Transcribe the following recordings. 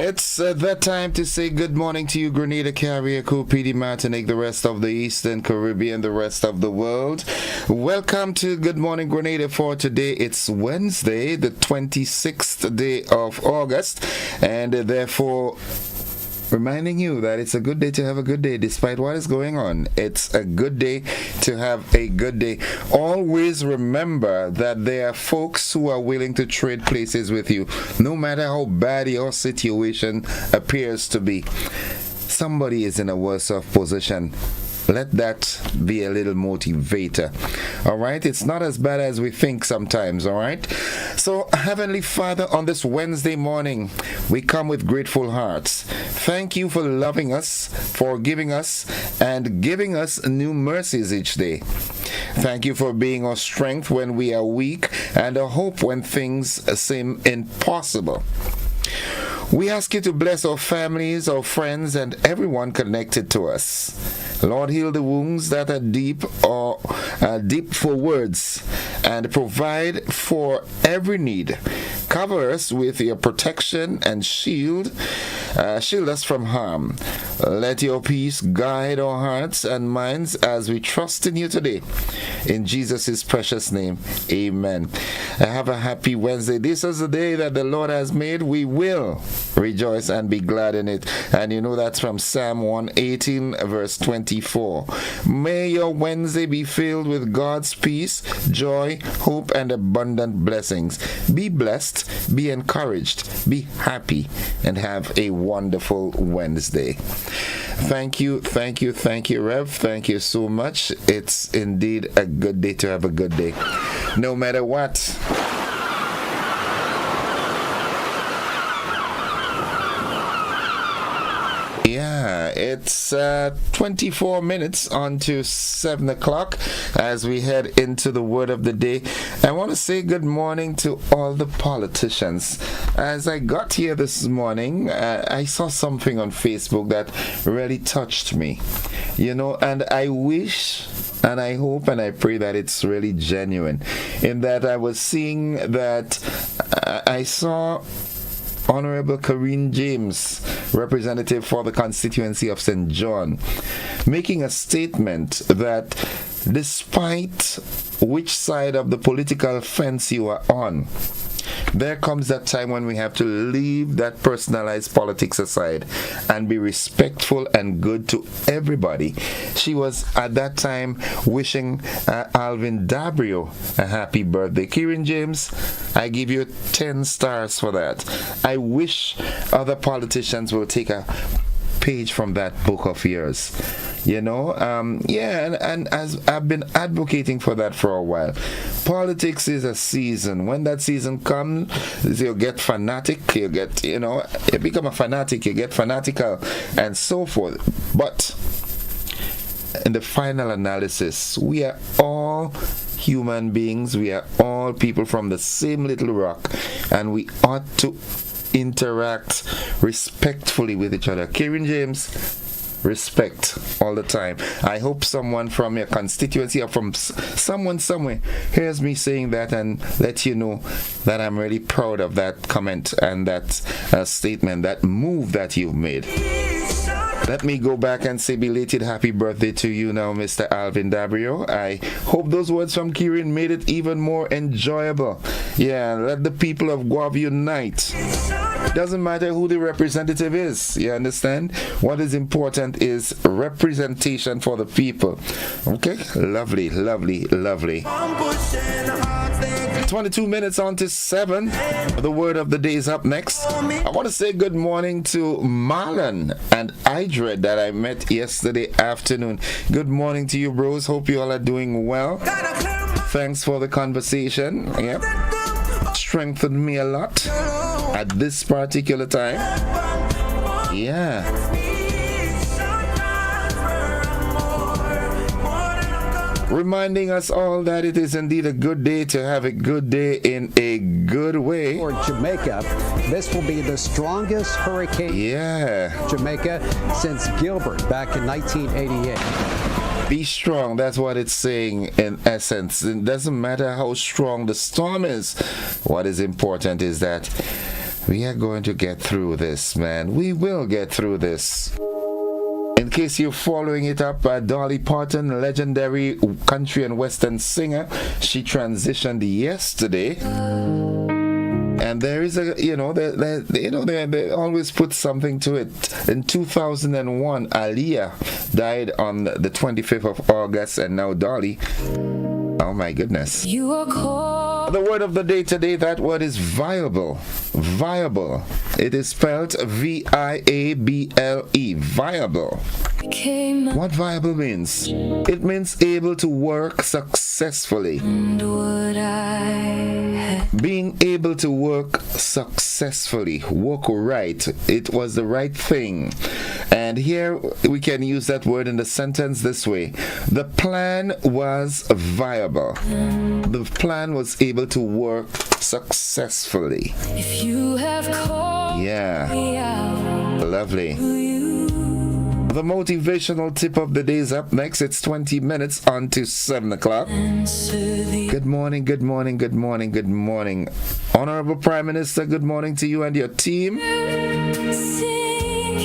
It's that time to say good morning to you, Grenada, Carriacou, PD, Martinique, the rest of the Eastern Caribbean, the rest of the world. Welcome to Good Morning Grenada for today. It's Wednesday, the 26th day of August, and therefore reminding you that it's a good day to have a good day despite what is going on. It's a good day to have a good day. Always remember that there are folks who are willing to trade places with you, no matter how bad your situation appears to be. Somebody is in a worse off position. Let that be a little motivator. All right? It's not as bad as we think sometimes. All right? So, Heavenly Father, on this Wednesday morning, we come with grateful hearts. Thank you for loving us, forgiving us, and giving us new mercies each day. Thank you for being our strength when we are weak and a hope when things seem impossible. We ask you to bless our families, our friends, and everyone connected to us. Lord, heal the wounds that are deep or deep for words, and provide for every need. Cover us with your protection and shield us from harm. Let your peace guide our hearts and minds as we trust in you today. In Jesus' precious name, amen. Have a happy Wednesday. This is the day that the Lord has made. We will rejoice and be glad in it. And you know that's from Psalm 118, verse 24. May your Wednesday be filled with God's peace, joy, hope, and abundant blessings. Be blessed, be encouraged, be happy, and have a wonderful Wednesday. Thank you, Rev. Thank you so much. It's indeed a good day to have a good day, no matter what. Yeah, it's 24 minutes on to 7 o'clock as we head into the word of the day. I want to say good morning to all the politicians. As I got here this morning, I saw something on Facebook that really touched me. You know, and I wish and I hope and I pray that it's really genuine. In that I was seeing that I saw Honorable Corinne James, representative for the constituency of St. John, making a statement that despite which side of the political fence you are on, there comes that time when we have to leave that personalized politics aside and be respectful and good to everybody. She was at that time wishing Alvin Dabrio a happy birthday. Kieran James, I give you 10 stars for that. I wish other politicians will take a page from that book of yours. You know, and as I've been advocating for that for a while. Politics is a season. When that season comes, you get fanatic, you become a fanatic, you get fanatical, and so forth. But in the final analysis, we are all human beings, we are all people from the same little rock, and we ought to interact respectfully with each other. Kieran James, respect all the time. I hope someone from your constituency or from someone somewhere hears me saying that and let you know that I'm really proud of that comment and that statement, that move that you've made. Let me go back and say belated happy birthday to you now, Mr. Alvin Dabrio. I hope those words from Kieran made it even more enjoyable. Yeah, let the people of Guav unite. Doesn't matter who the representative is, you understand? What is important is representation for the people. Okay? Lovely. 22 minutes on to 7. The word of the day is up next. I want to say good morning to Marlon and Idred that I met yesterday afternoon. Good morning to you, bros. Hope you all are doing well. Thanks for the conversation. Yep. Strengthened me a lot at this particular time. Yeah. Reminding us all that it is indeed a good day to have a good day in a good way. For Jamaica, this will be the strongest hurricane in Jamaica since Gilbert back in 1988. Be strong, that's what it's saying in essence. It doesn't matter how strong the storm is. What is important is that We are going to get through this, man. We will get through this. In case you're following it up, Dolly Parton, legendary country and western singer, she transitioned yesterday. And there is a, they always put something to it. In 2001, Aaliyah died on the 25th of August, and now Dolly. Oh my goodness. You are called. The word of the day today, that word is viable. Viable. It is spelled V-I-A-B-L-E. Viable. What viable means? It means able to work successfully. Being able to work successfully, work right. It was the right thing. And here we can use that word in the sentence this way. The plan was viable. The plan was able to work successfully. If you have called me out, lovely. The motivational tip of the day is up next. It's 20 minutes on to 7 o'clock. Good morning, good morning, good morning, good morning. Honorable Prime Minister, good morning to you and your team.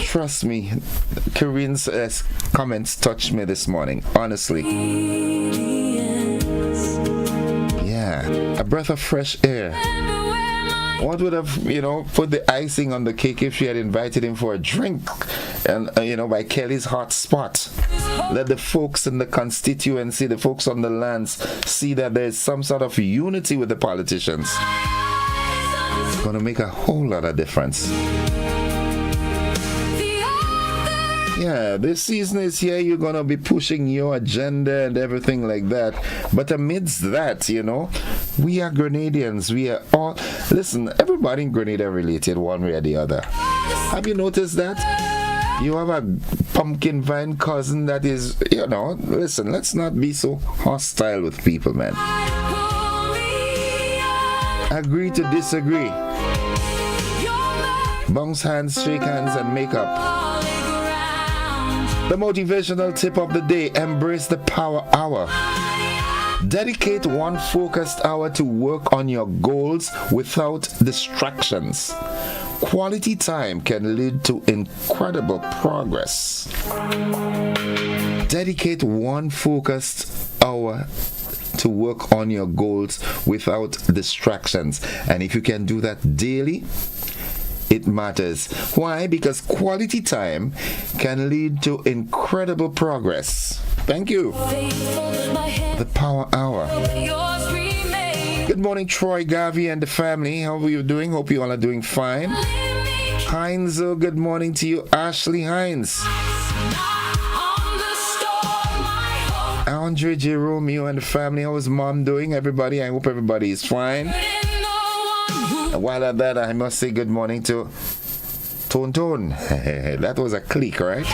Trust me, Karin's comments touched me this morning, honestly. Yeah, a breath of fresh air. What would have, put the icing on the cake if she had invited him for a drink and, by Kelly's Hot Spot? Let the folks in the constituency, the folks on the lands, see that there's some sort of unity with the politicians. It's going to make a whole lot of difference. Yeah, this season is here. You're going to be pushing your agenda and everything like that. But amidst that, we are Grenadians. We are all... Listen, everybody in Grenada related one way or the other. Have you noticed that? You have a pumpkin vine cousin that is, listen, let's not be so hostile with people, man. Agree to disagree. Bounce hands, shake hands, and make up. The motivational tip of the day, embrace the power hour. Dedicate one focused hour to work on your goals without distractions. Quality time can lead to incredible progress. Dedicate one focused hour to work on your goals without distractions. And if you can do that daily, it matters. Why? Because quality time can lead to incredible progress. Thank you. The Power Hour. Good morning, Troy, Gavi, and the family. How are you doing? Hope you all are doing fine. Heinz, good morning to you. Ashley Hines. Andre Jerome, you and the family. How is mom doing? Everybody, I hope everybody is fine. While at that, I must say good morning to Tone. That was a click, right?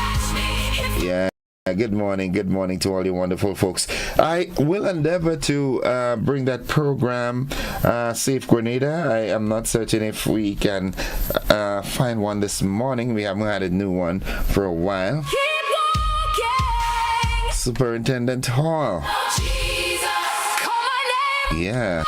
Yeah. Good morning to all you wonderful folks. I will endeavor to bring that program, Safe Grenada. I am not certain if we can find one this morning. We haven't had a new one for a while. Superintendent Hall. Yeah.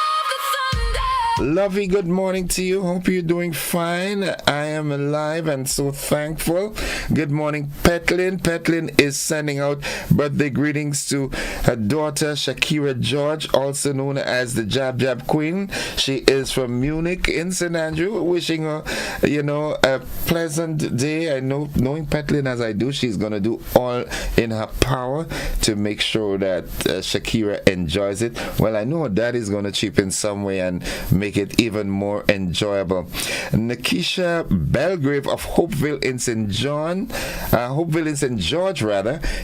Lovey, good morning to you. Hope you're doing fine. I am alive and so thankful. Good morning, Petlin. Petlin is sending out birthday greetings to her daughter, Shakira George, also known as the Jab Jab Queen. She is from Munich in St. Andrew. Wishing her, a pleasant day. I know, knowing Petlin as I do, she's going to do all in her power to make sure that Shakira enjoys it. Well, I know her dad is going to chip in some way and make it even more enjoyable. Nikisha Belgrave of Hopeville in St. George,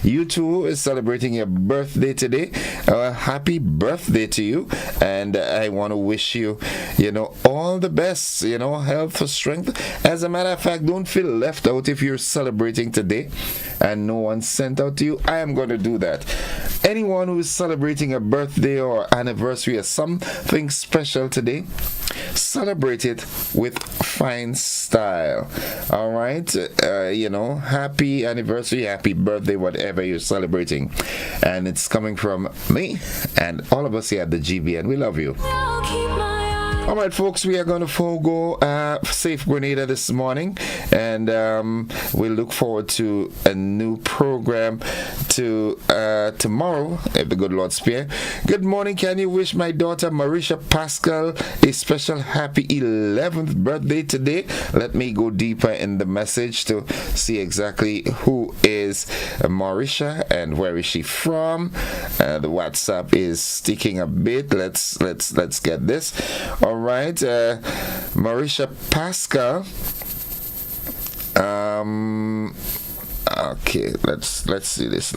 you too is celebrating your birthday today. Happy birthday to you, and I want to wish you, all the best, health, strength. As a matter of fact, don't feel left out if you're celebrating today and no one sent out to you. I am going to do that. Anyone who is celebrating a birthday or anniversary or something special today, celebrate it with fine style. All right, happy anniversary, happy birthday, whatever you're celebrating. And it's coming from me and all of us here at the GBN. We love you. All right, folks, we are going to forego Safe Grenada this morning, and we look forward to a new program tomorrow, if the good Lord spare. Good morning. Can you wish my daughter Marisha Pascal a special happy 11th birthday today? Let me go deeper in the message to see exactly who is Marisha and where is she from. The WhatsApp is sticking a bit. Let's get this. All right, Marisha Pascal. Okay, let's see this.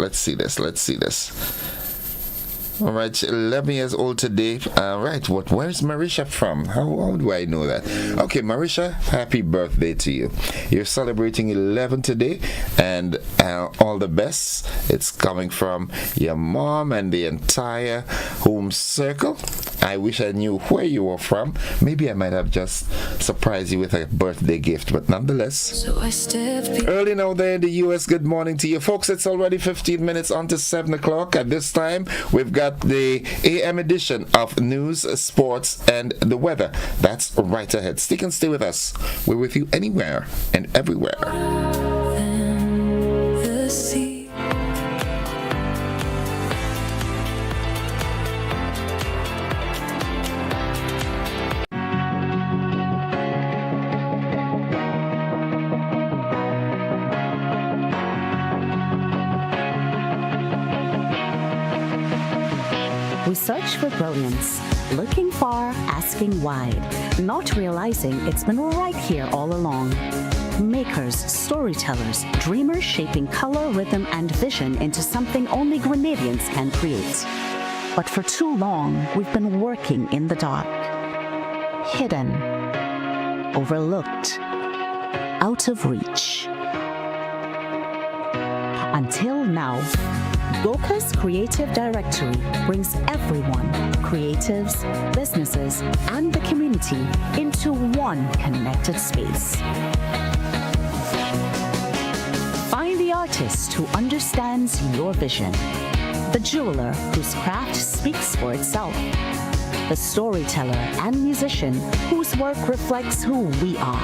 All right, 11 years old today. Right, where's Marisha from? How do I know that? Okay, Marisha, happy birthday to you. You're celebrating 11 today, and all the best. It's coming from your mom and the entire home circle. I wish I knew where you were from. Maybe I might have just surprised you with a birthday gift, but nonetheless. Early now there in the U.S., good morning to you. Folks, it's already 15 minutes on to 7 o'clock. At this time, we've got the AM edition of news, sports, and the weather. That's right ahead. Stick and stay with us. We're with you anywhere and everywhere. We search for brilliance, looking far, asking wide, not realizing it's been right here all along. Makers, storytellers, dreamers shaping color, rhythm, and vision into something only Grenadians can create. But for too long, we've been working in the dark, hidden, overlooked, out of reach. Until now, Goka's Creative Directory brings everyone, creatives, businesses, and the community into one connected space. Find the artist who understands your vision, the jeweler whose craft speaks for itself, the storyteller and musician whose work reflects who we are.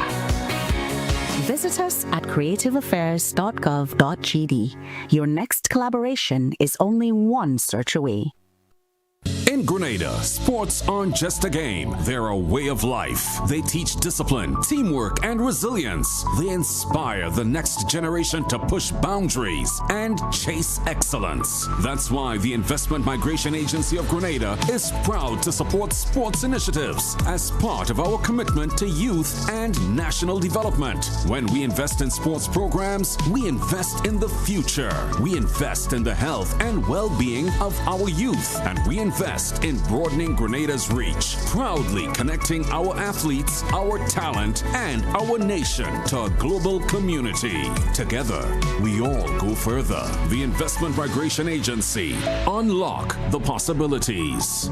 Visit us at creativeaffairs.gov.gd. Your next collaboration is only one search away. In Grenada, sports aren't just a game, they're a way of life. They teach discipline, teamwork, and resilience. They inspire the next generation to push boundaries and chase excellence. That's why the Investment Migration Agency of Grenada is proud to support sports initiatives as part of our commitment to youth and national development. When we invest in sports programs, we invest in the future. We invest in the health and well-being of our youth, and we invest in broadening Grenada's reach, proudly connecting our athletes, our talent, and our nation to a global community. Together, we all go further. The Investment Migration Agency. Unlock the possibilities.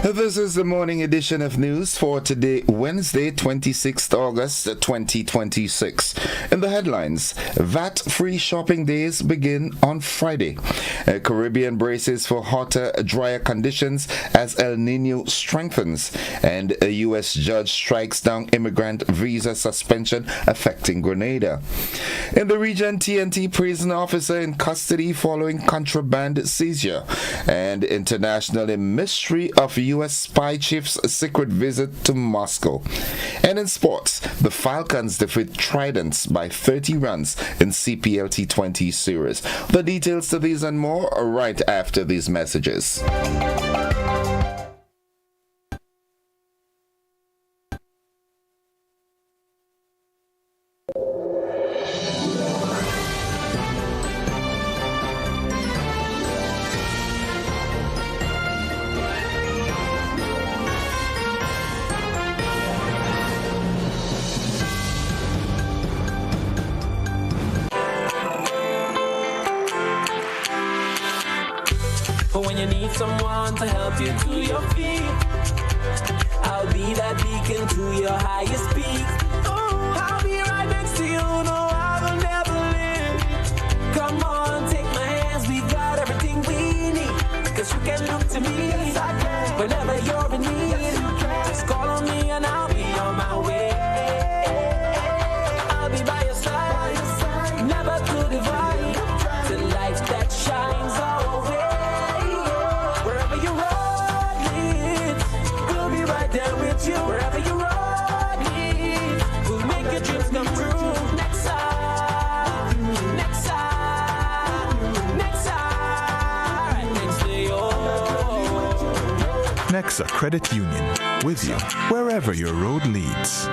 This is the morning edition of news for today, Wednesday, 26th August 2026. In the headlines, VAT-free shopping days begin on Friday. Caribbean braces for hotter, drier conditions as El Nino strengthens. And a U.S. judge strikes down immigrant visa suspension affecting Grenada. In the region, TNT prison officer in custody following contraband seizure. And internationally, mystery of U.S. spy chief's secret visit to Moscow. And in sports, the Falcons defeat Tridents by 30 runs in CPL T20 series. The details to these and more are right after these messages. When you need someone to help you to your feet, I'll be that beacon to your highest peak. Oh, I'll be right next to you, no, I will never leave. Come on, take my hands, we've got everything we need. Cause you can look to me, yes, I can. Whenever you're in need, yes, you can. Just call on me and I'll be on my way. I'll be by your side, never to divide. The light that shines our way. Wherever your road leads, we'll be right there with you. Wherever your road leads, we'll make your dreams come true. Next time, next time, next time, next to you. Nexa Credit Union, with you wherever your road leads.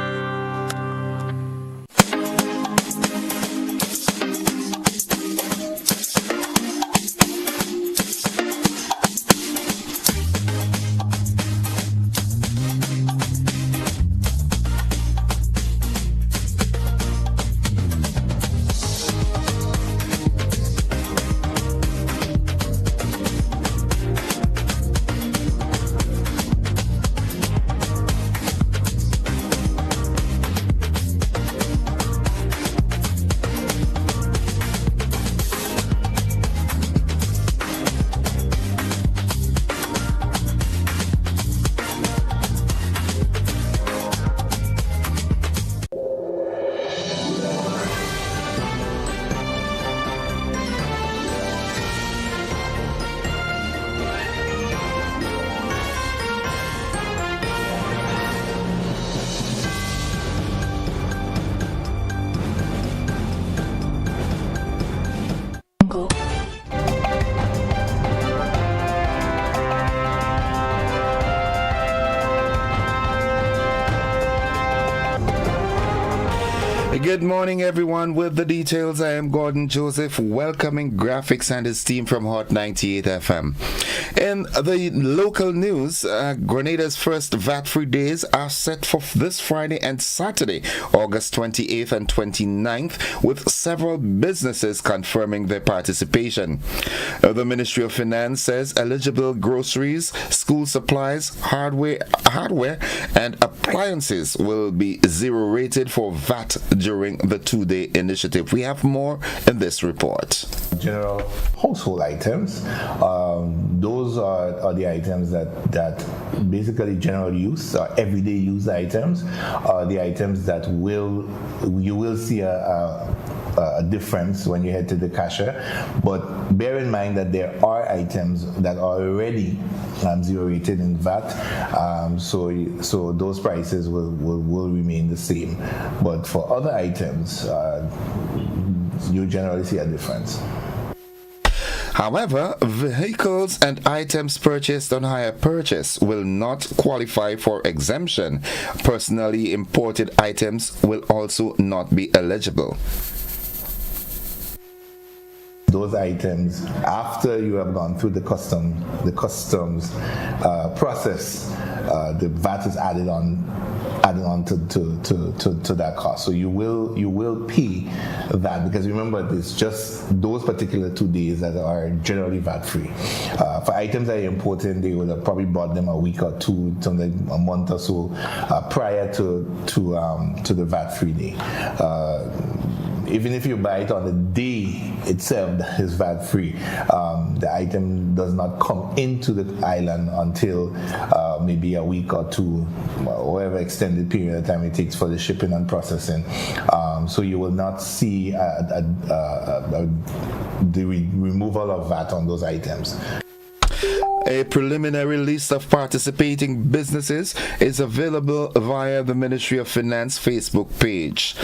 Good morning, everyone. With the details, I am Gordon Joseph, welcoming Graphics and his team from Hot 98 FM. In the local news, Grenada's first VAT-free days are set for this Friday and Saturday, August 28th and 29th, with several businesses confirming their participation. The Ministry of Finance says eligible groceries, school supplies, hardware, and appliances will be zero-rated for VAT during the two-day initiative. We have more in this report. General household items, those are the items that basically general use, everyday use items, are the items that you will see a difference when you head to the cashier. But bear in mind that there are items that are already zero rated in VAT, so those prices will remain the same. But for other items, you generally see a difference. However, vehicles and items purchased on hire purchase will not qualify for exemption. Personally imported items will also not be eligible. Those items, after you have gone through the customs process, the VAT is added on to that cost. So you will pay that, because remember, it's just those particular 2 days that are generally VAT free. For items that are imported, they would have probably bought them a week or two, something a month or so prior to the VAT free day. Even if you buy it on the day itself that is VAT free, the item does not come into the island until maybe a week or two, whatever extended period of time it takes for the shipping and processing. So you will not see the removal of VAT on those items. A preliminary list of participating businesses is available via the Ministry of Finance Facebook page.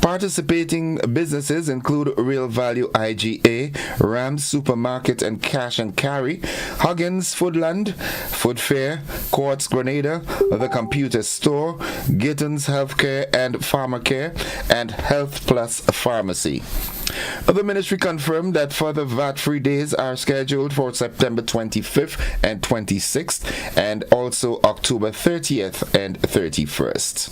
Participating businesses include Real Value IGA, Rams Supermarket and Cash and Carry, Huggins Foodland, Food Fair, Quartz Grenada, The Computer Store, Gittins Healthcare and Pharmacare, and Health Plus Pharmacy. The ministry confirmed that further VAT-free days are scheduled for September 25th and 26th, and also October 30th and 31st.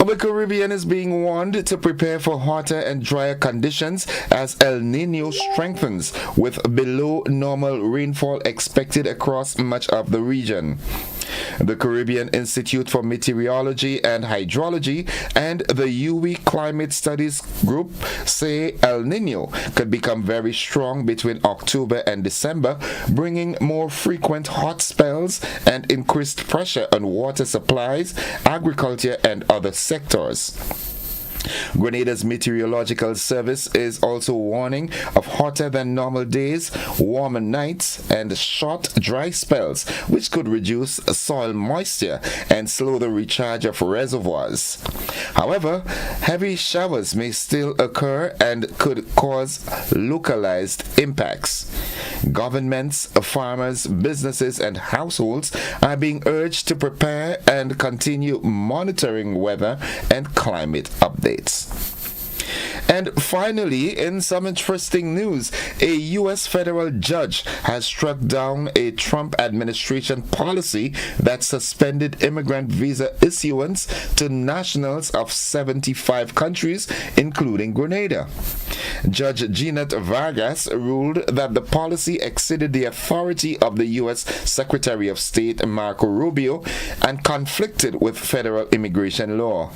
The Caribbean is being warned to prepare for hotter and drier conditions as El Niño strengthens, with below normal rainfall expected across much of the region. The Caribbean Institute for Meteorology and Hydrology and the UWI Climate Studies Group say El Nino could become very strong between October and December, bringing more frequent hot spells and increased pressure on water supplies, agriculture, and other sectors. Grenada's meteorological service is also warning of hotter than normal days, warmer nights, and short, dry spells, which could reduce soil moisture and slow the recharge of reservoirs. However, heavy showers may still occur and could cause localized impacts. Governments, farmers, businesses, and households are being urged to prepare and continue monitoring weather and climate updates. And finally, in some interesting news, a U.S. federal judge has struck down a Trump administration policy that suspended immigrant visa issuance to nationals of 75 countries, including Grenada. Judge Jeanette Vargas ruled that the policy exceeded the authority of the U.S. Secretary of State Marco Rubio and conflicted with federal immigration law.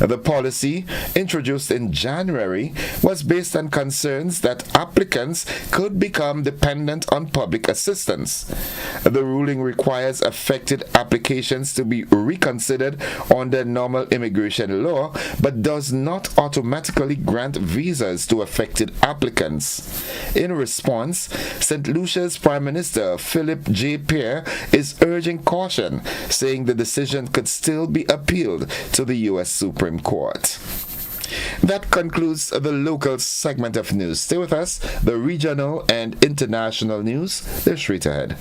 The policy, introduced in January, was based on concerns that applicants could become dependent on public assistance. The ruling requires affected applications to be reconsidered under normal immigration law, but does not automatically grant visas to affected applicants. In response, St. Lucia's Prime Minister Philip J. Pierre is urging caution, saying the decision could still be appealed to the U.S. Supreme Court. That concludes the local segment of news. Stay with us. The regional and international news, they're straight ahead.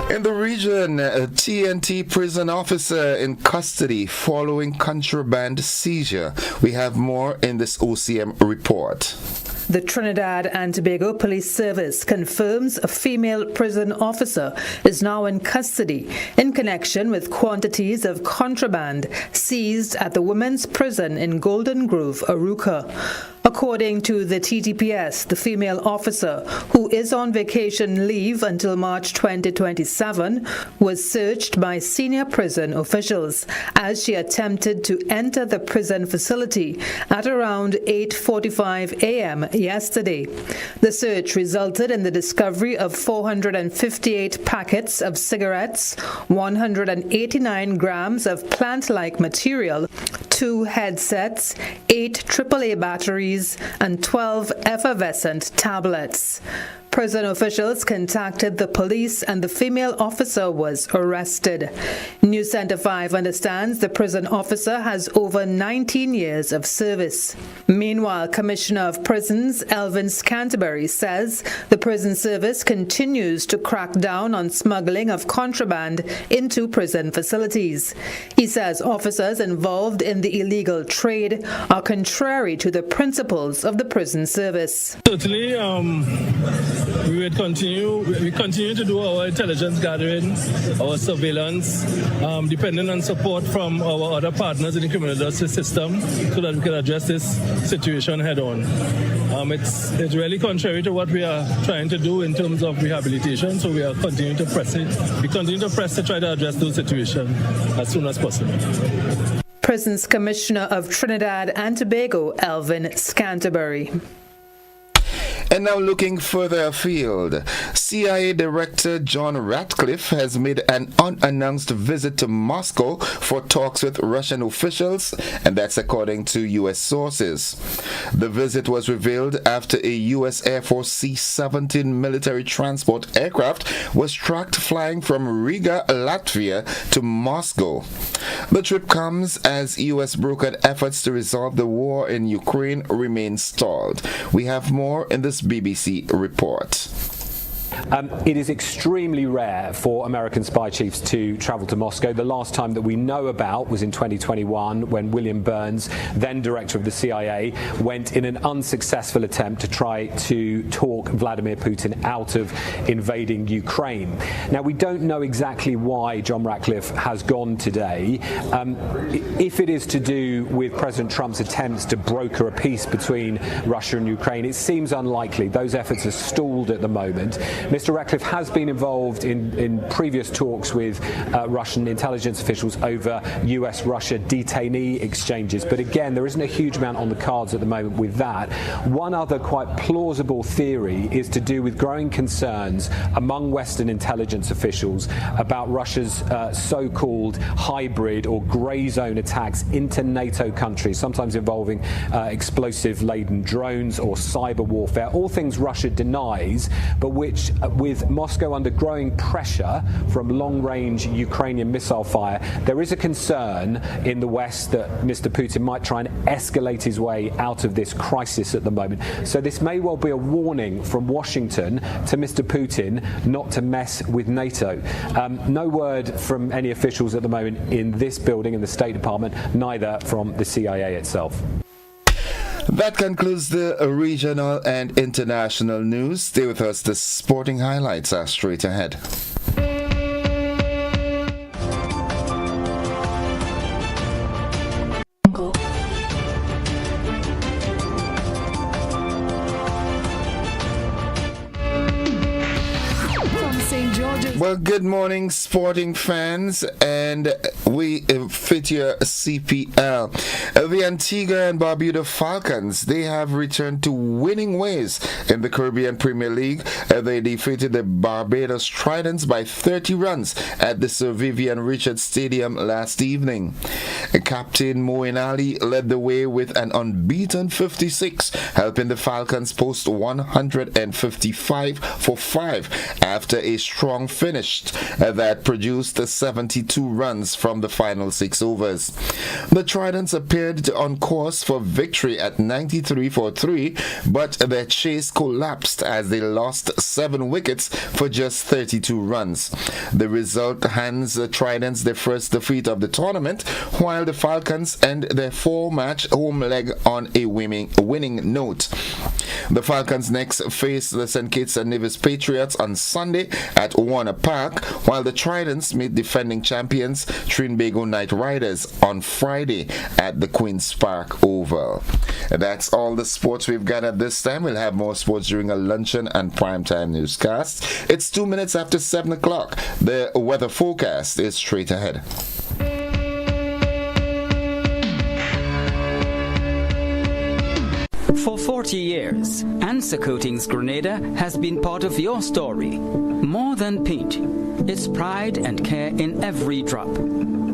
In the region, a TNT prison officer in custody following contraband seizure. We have more in this OCM report. The Trinidad and Tobago Police Service confirms a female prison officer is now in custody in connection with quantities of contraband seized at the women's prison in Golden Grove, Arouca. According to the TTPS, the female officer, who is on vacation leave until March 2027, was searched by senior prison officials as she attempted to enter the prison facility at around 8:45 a.m. yesterday. The search resulted in the discovery of 458 packets of cigarettes, 189 grams of plant-like material, 2 headsets, 8 AAA batteries, and 12 effervescent tablets. Prison officials contacted the police and the female officer was arrested. News Center 5 understands the prison officer has over 19 years of service. Meanwhile, Commissioner of Prisons Elvin Scanterbury says the prison service continues to crack down on smuggling of contraband into prison facilities. He says officers involved in the illegal trade are contrary to the principles of the prison service. Certainly, we continue to do our intelligence gathering, our surveillance, depending on support from our other partners in the criminal justice system so that we can address this situation head on. It's really contrary to what we are trying to do in terms of rehabilitation, so we are continuing to press it. We continue to press to try to address those situations as soon as possible. Prisons Commissioner of Trinidad and Tobago, Elvin Scanterbury. And now looking further afield, CIA Director John Ratcliffe has made an unannounced visit to Moscow for talks with Russian officials, and that's according to U.S. sources. The visit was revealed after a U.S. Air Force C-17 military transport aircraft was tracked flying from Riga, Latvia to Moscow. The trip comes as U.S. brokered efforts to resolve the war in Ukraine remain stalled. We have more in this BBC report. It is extremely rare for American spy chiefs to travel to Moscow. The last time that we know about was in 2021 when William Burns, then director of the CIA, went in an unsuccessful attempt to try to talk Vladimir Putin out of invading Ukraine. Now, we don't know exactly why John Ratcliffe has gone today. If it is to do with President Trump's attempts to broker a peace between Russia and Ukraine, it seems unlikely. Those efforts are stalled at the moment. Mr. Ratcliffe has been involved in previous talks with Russian intelligence officials over US-Russia detainee exchanges. But again, there isn't a huge amount on the cards at the moment with that. One other quite plausible theory is to do with growing concerns among Western intelligence officials about Russia's so-called hybrid or grey zone attacks into NATO countries, sometimes involving explosive-laden drones or cyber warfare, all things Russia denies, but which, with Moscow under growing pressure from long-range Ukrainian missile fire, there is a concern in the West that Mr. Putin might try and escalate his way out of this crisis at the moment. So this may well be a warning from Washington to Mr. Putin not to mess with NATO. No word from any officials at the moment in this building, in the State Department, neither from the CIA itself. That concludes the regional and international news. Stay with us. The sporting highlights are straight ahead. Well, good morning, sporting fans, and we fit your CPL. The Antigua and Barbuda Falcons, they have returned to winning ways in the Caribbean Premier League. They defeated the Barbados Tridents by 30 runs at the Sir Vivian Richards Stadium last evening. Captain Moeen Ali led the way with an unbeaten 56, helping the Falcons post 155 for 5 after a strong finish that produced 72 runs from the final 6 overs. The Tridents appeared on course for victory at 93 for 3, but their chase collapsed as they lost 7 wickets for just 32 runs. The result hands the Tridents their first defeat of the tournament, while the Falcons end their 4-match home leg on a winning note. The Falcons next face the St. Kitts and Nevis Patriots on Sunday at Warner Park, while the Tridents meet defending champions Trinbago Knight Riders on Friday at the Queen's Park Oval. That's all the sports we've got at this time. We'll have more sports during a luncheon and primetime newscast. It's 2 minutes after 7 o'clock. The weather forecast is straight ahead. For 40 years, Answer Coatings Grenada has been part of your story. More than paint, it's pride and care in every drop.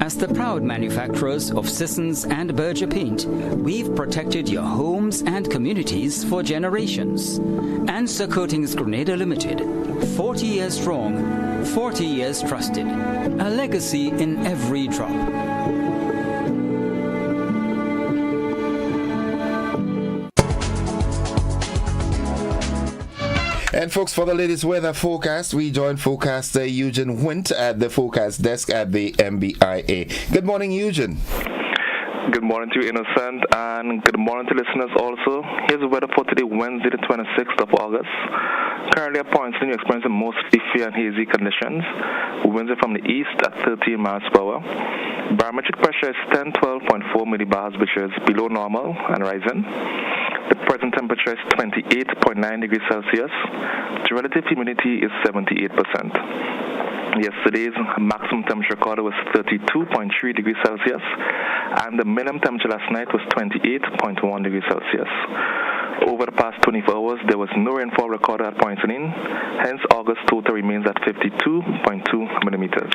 As the proud manufacturers of Sissons and Berger paint, we've protected your homes and communities for generations. Answer Coatings Grenada Limited, 40 years strong, 40 years trusted. A legacy in every drop. And folks, for the latest weather forecast, we join forecaster Eugene Wint at the forecast desk at the MBIA. Good morning, Eugene. Good morning to you, Innocent, and good morning to listeners also. Here's the weather for today, Wednesday, the 26th of August. Currently at points, you're experiencing mostly fair and hazy conditions. Winds are from the east at 13 miles per hour. Barometric pressure is 1012.4 millibars, which is below normal and rising. The present temperature is 28.9 degrees Celsius. The relative humidity is 78%. Yesterday's maximum temperature recorded was 32.3 degrees Celsius, and the minimum temperature last night was 28.1 degrees Celsius. Over the past 24 hours, there was no rainfall recorded at Points in. Hence, August total remains at 52.2 millimeters.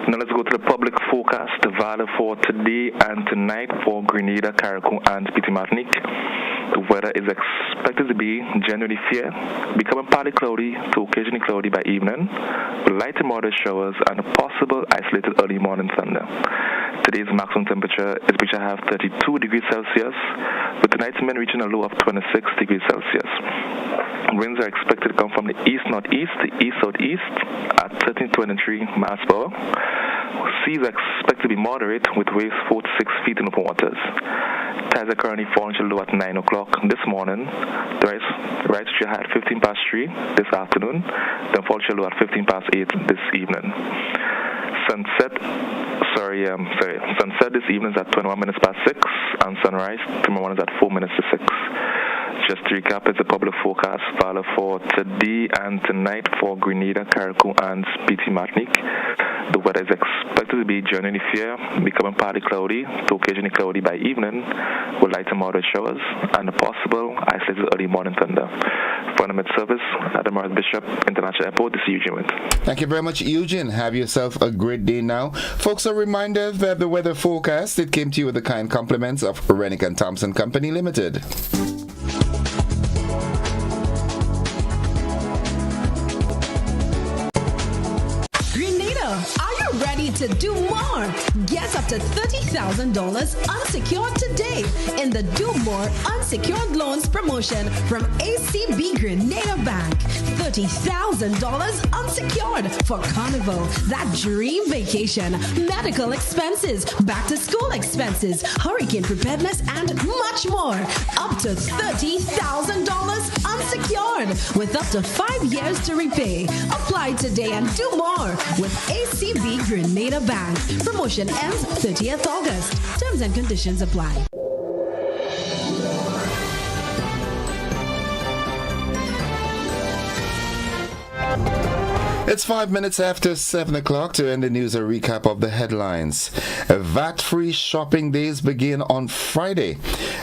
Now let's go to the public forecast, the value for today and tonight for Grenada, Carriacou, and Petit Martinique. The weather is expected to be generally fair, becoming partly cloudy to occasionally cloudy by evening, with light to moderate showers and a possible isolated early morning thunder. Today's maximum temperature is which I have 32 degrees Celsius, with tonight's min reaching a low of 26 degrees Celsius. Winds are expected to come from the east-northeast to east-southeast at 13-23 miles per hour. Seas are expected to be moderate, with waves 4 to 6 feet in open waters. Tides are currently falling to low at 9 o'clock this morning. The rise to high at 15 past 3 this afternoon, then fall to low at 15 past 8 this evening. Sunset this evening is at 21 minutes past 6, and sunrise tomorrow morning is at 4 minutes to 6. Just to recap, it's a public forecast valid for today and tonight for Grenada, Carriacou, and PT Martinique. The weather is expected to be generally fair, becoming partly cloudy to occasionally cloudy by evening, with light and moderate showers and a possible isolated early morning thunder. For the mid-service at the Morris Bishop International Airport, this is Eugene Witt. Thank you very much, Eugene. Have yourself a great day now. Folks, a reminder that the weather forecast, it came to you with the kind compliments of Rennick and Thompson Company Limited. Ready to do more? Get up to $30,000 unsecured today in the Do More Unsecured Loans promotion from ACB Grenada Bank. $30,000 unsecured for Carnival, that dream vacation, medical expenses, back to school expenses, hurricane preparedness, and much more. Up to $30,000 unsecured with up to 5 years to repay. Apply today and do more with ACB Grenada Bank. Promotion ends 30th August. Terms and conditions apply. It's 5 minutes after 7 o'clock to end the news, a recap of the headlines. VAT-free shopping days begin on Friday.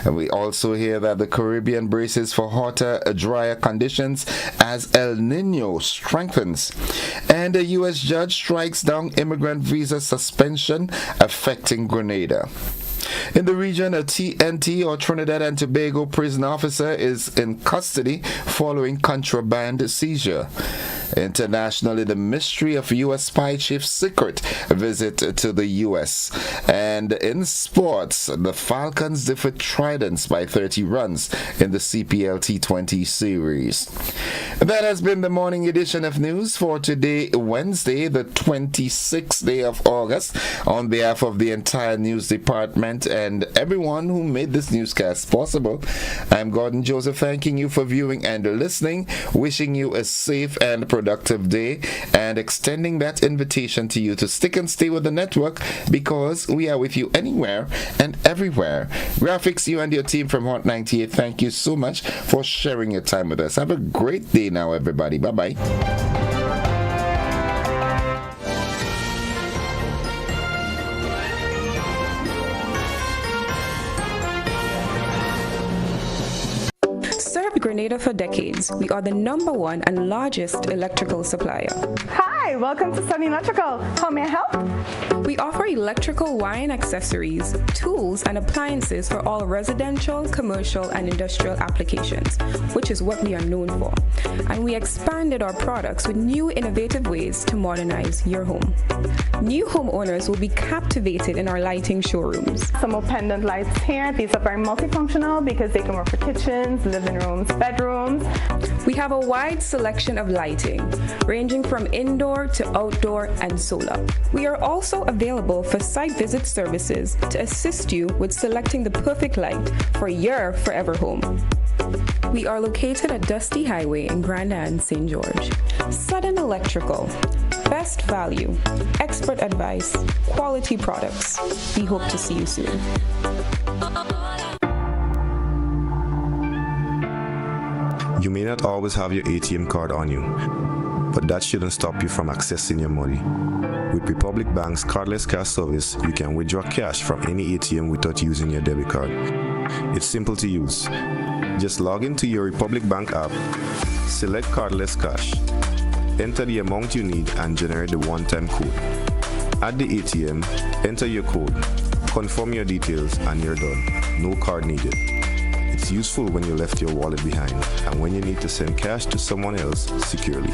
And we also hear that the Caribbean braces for hotter, drier conditions as El Nino strengthens. And a U.S. judge strikes down immigrant visa suspension affecting Grenada. In the region, a TNT or Trinidad and Tobago prison officer is in custody following contraband seizure. Internationally, the mystery of U.S. spy chief's secret visit to the U.S. And in sports, the Falcons defeat Tridents by 30 runs in the CPL T20 series. That has been the morning edition of news for today, Wednesday, the 26th day of August. On behalf of the entire news department and everyone who made this newscast possible, I'm Gordon Joseph, thanking you for viewing and listening, wishing you a safe and productive day, and extending that invitation to you to stick and stay with the network, because we are with you anywhere and everywhere. Graphics, you and your team from Hot 98, thank you so much for sharing your time with us. Have a great day now, everybody. Bye-bye. Grenada for decades. We are the #1 and largest electrical supplier. Hi, welcome to Sunny Electrical. How may I help? We offer electrical wire and accessories, tools, and appliances for all residential, commercial, and industrial applications, which is what we are known for. And we expanded our products with new innovative ways to modernize your home. New homeowners will be captivated in our lighting showrooms. Some more pendant lights here. These are very multifunctional because they can work for kitchens, living rooms, bedrooms. We have a wide selection of lighting, ranging from indoor to outdoor and solar. We are also available for site visit services to assist you with selecting the perfect light for your forever home. We are located at Dusty Highway in Grenada, St. George. Sudden Electrical. Best value, expert advice, quality products. We hope to see you soon. You may not always have your ATM card on you, but that shouldn't stop you from accessing your money. With Republic Bank's cardless cash service, you can withdraw cash from any ATM without using your debit card. It's simple to use. Just log into your Republic Bank app, select cardless cash, enter the amount you need, and generate the one-time code. At the ATM, enter your code, confirm your details, and you're done. No card needed. It's It's useful when you left your wallet behind and when you need to send cash to someone else securely.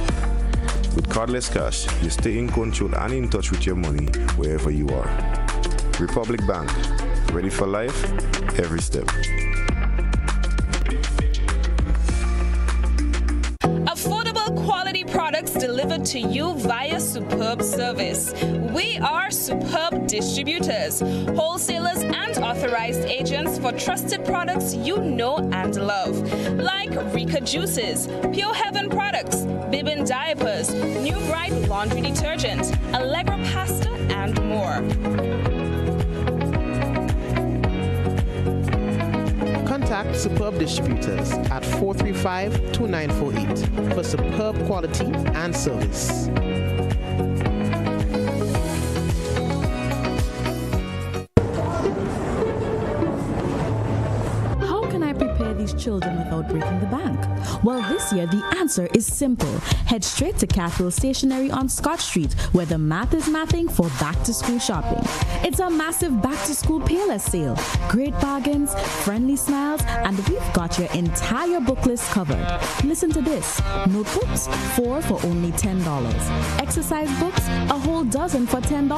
With cardless cash, you stay in control and in touch with your money wherever you are. Republic Bank, ready for life, every step. Affordable quality products delivered to you via superb service. We are Superb Distributors, wholesalers and authorized agents for trusted products you know and love, like Rika Juices, Pure Heaven products, Bibin diapers, New Bright laundry detergent, Allegro pasta, and more. Contact Superb Distributors at 435-2948 for superb quality and service. How can I prepare these children without breaking the bank? Well, this year the answer is simple. Head straight to Cathedral Stationery on Scott Street, where the math is mathing for back-to-school shopping. It's a massive back-to-school Payless sale. Great bargains, friendly smiles, and we've got your entire book list covered. Listen to this. Notebooks, 4 for only $10. Exercise books, a whole dozen for $10.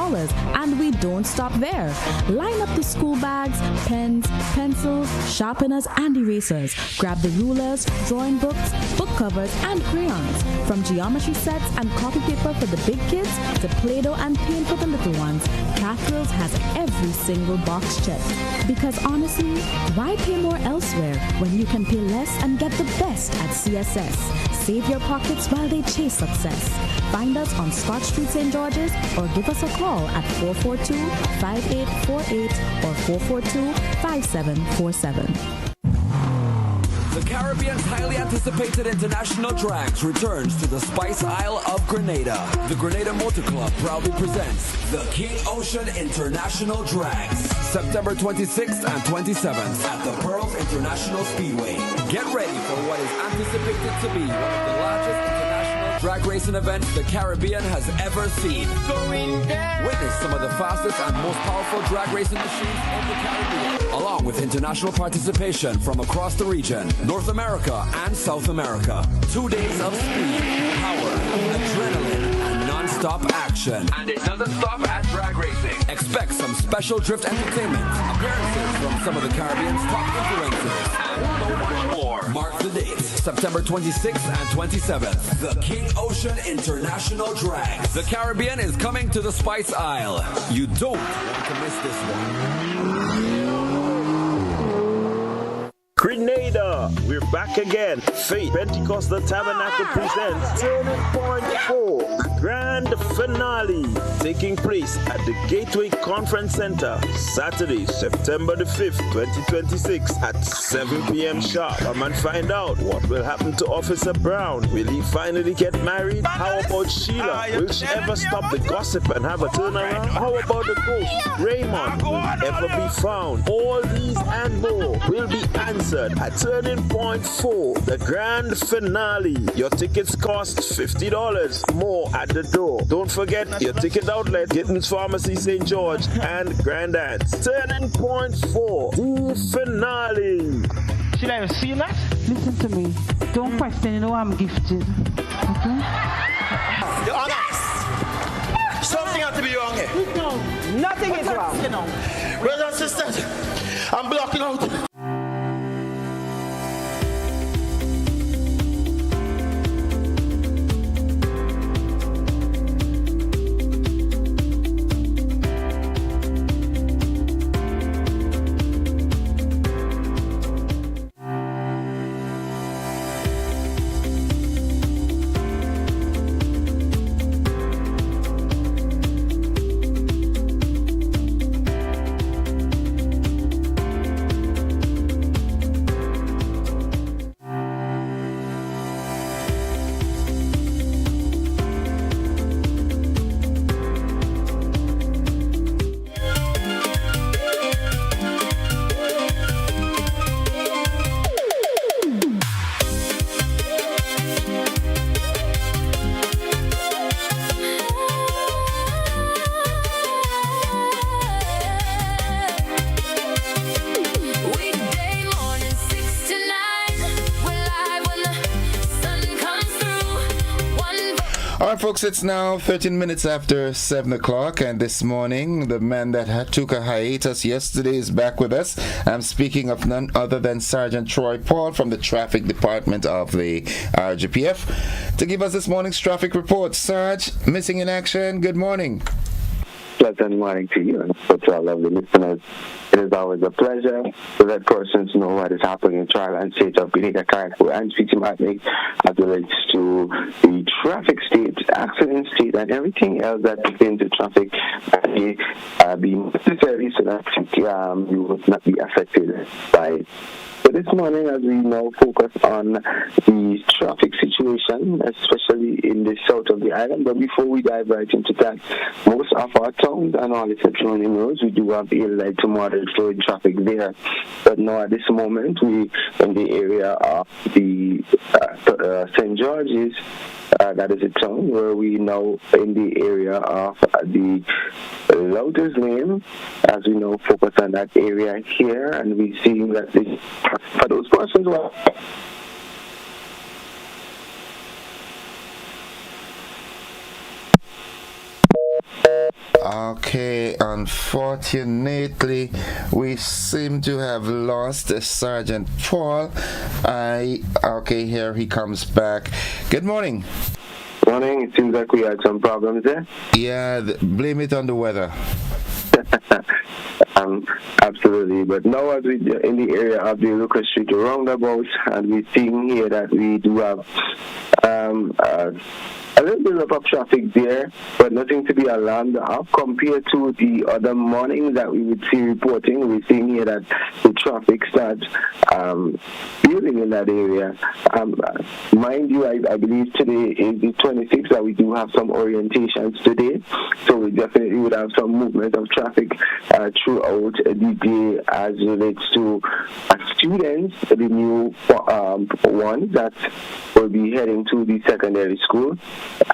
And we don't stop there. Line up the school bags, pens, pencils, sharpeners, and erasers. Grab the rulers, drawing books, book covers, and crayons. From geometry sets and copy paper for the big kids to Play-Doh and paint for the little ones, Cathedral has every single box checked. Because honestly, why pay more elsewhere when you can pay less and get the best at CSS? Save your pockets while they chase success. Find us on Scott Street, St. George's, or give us a call at 442-5848 or 442-5747. The Caribbean's highly anticipated international drags returns to the Spice Isle of Grenada. The Grenada Motor Club proudly presents the King Ocean International Drags, September 26th and 27th at the Pearls International Speedway. Get ready for what is anticipated to be one of the largest international drag racing events the Caribbean has ever seen. Witness some of the fastest and most powerful drag racing machines in the Caribbean, along with international participation from across the region, North America and South America. 2 days of speed, power, adrenaline, and non-stop action. And it doesn't stop at drag racing. Expect some special drift entertainment, appearances from some of the Caribbean's top influencers, and much more. Mark the date, September 26th and 27th. The King Ocean International Drag. The Caribbean is coming to the Spice Isle. You don't want to miss this one. Grenada, we're back again. Faith Pentecostal Tabernacle presents Turning Point 4, grand finale, taking place at the Gateway Conference Center, Saturday, September the 5th, 2026 at 7 p.m. sharp. Come and find out what will happen to Officer Brown. Will he finally get married? How about Sheila? Will she ever stop the gossip and have a turnaround? How about the ghost, Raymond? Will he ever be found? All these and more will be answered at Turning Point 4, the grand finale. Your tickets cost $50 more at the door. Don't forget your ticket outlet, Gittins Pharmacy, St. George, and Grandad's. Turning Point 4, the finale. Should I have seen that? Listen to me. Don't question, you know I'm gifted. Okay? Your Honor, something has to be wrong here. No, nothing is wrong. Brothers and sisters, I'm blocking out. All right, folks, it's now 13 minutes after 7 o'clock, and this morning, the man that took a hiatus yesterday is back with us. I'm speaking of none other than Sergeant Troy Paul from the Traffic Department of the RGPF to give us this morning's traffic report. Sarge, missing in action, good morning. Pleasant morning to you and to all of the listeners. It is always a pleasure to let persons know what is happening in trial and state of Grenada, Carriacou, and City Martinique as it relates to the traffic state, accident state, and everything else that pertains to traffic be necessary so that you would not be affected by it. So this morning, as we now focus on the traffic situation, especially in the south of the island, but before we dive right into that, most of our towns and all its surrounding roads, we do have a light to moderate flowing traffic there. But now at this moment, we in the area of the St. George's, that is a town where we now in the area of the Louders Lane, as we now focus on that area here, and we see that for those persons who are Okay, unfortunately, we seem to have lost Sergeant Paul. Okay, here he comes back. Good morning. Morning. It seems like we had some problems there. Yeah, blame it on the weather. Absolutely, but now as we in the area of the Lucas Street roundabout, and we're seeing here that we do have a little bit of traffic there, but nothing to be alarmed of compared to the other mornings that we would see reporting. We're seeing here that the traffic starts building in that area. Mind you, I believe today is the 26th, that we do have some orientations today, so we definitely would have some movement of traffic throughout the day as relates to students, the new ones that will be heading to the secondary school,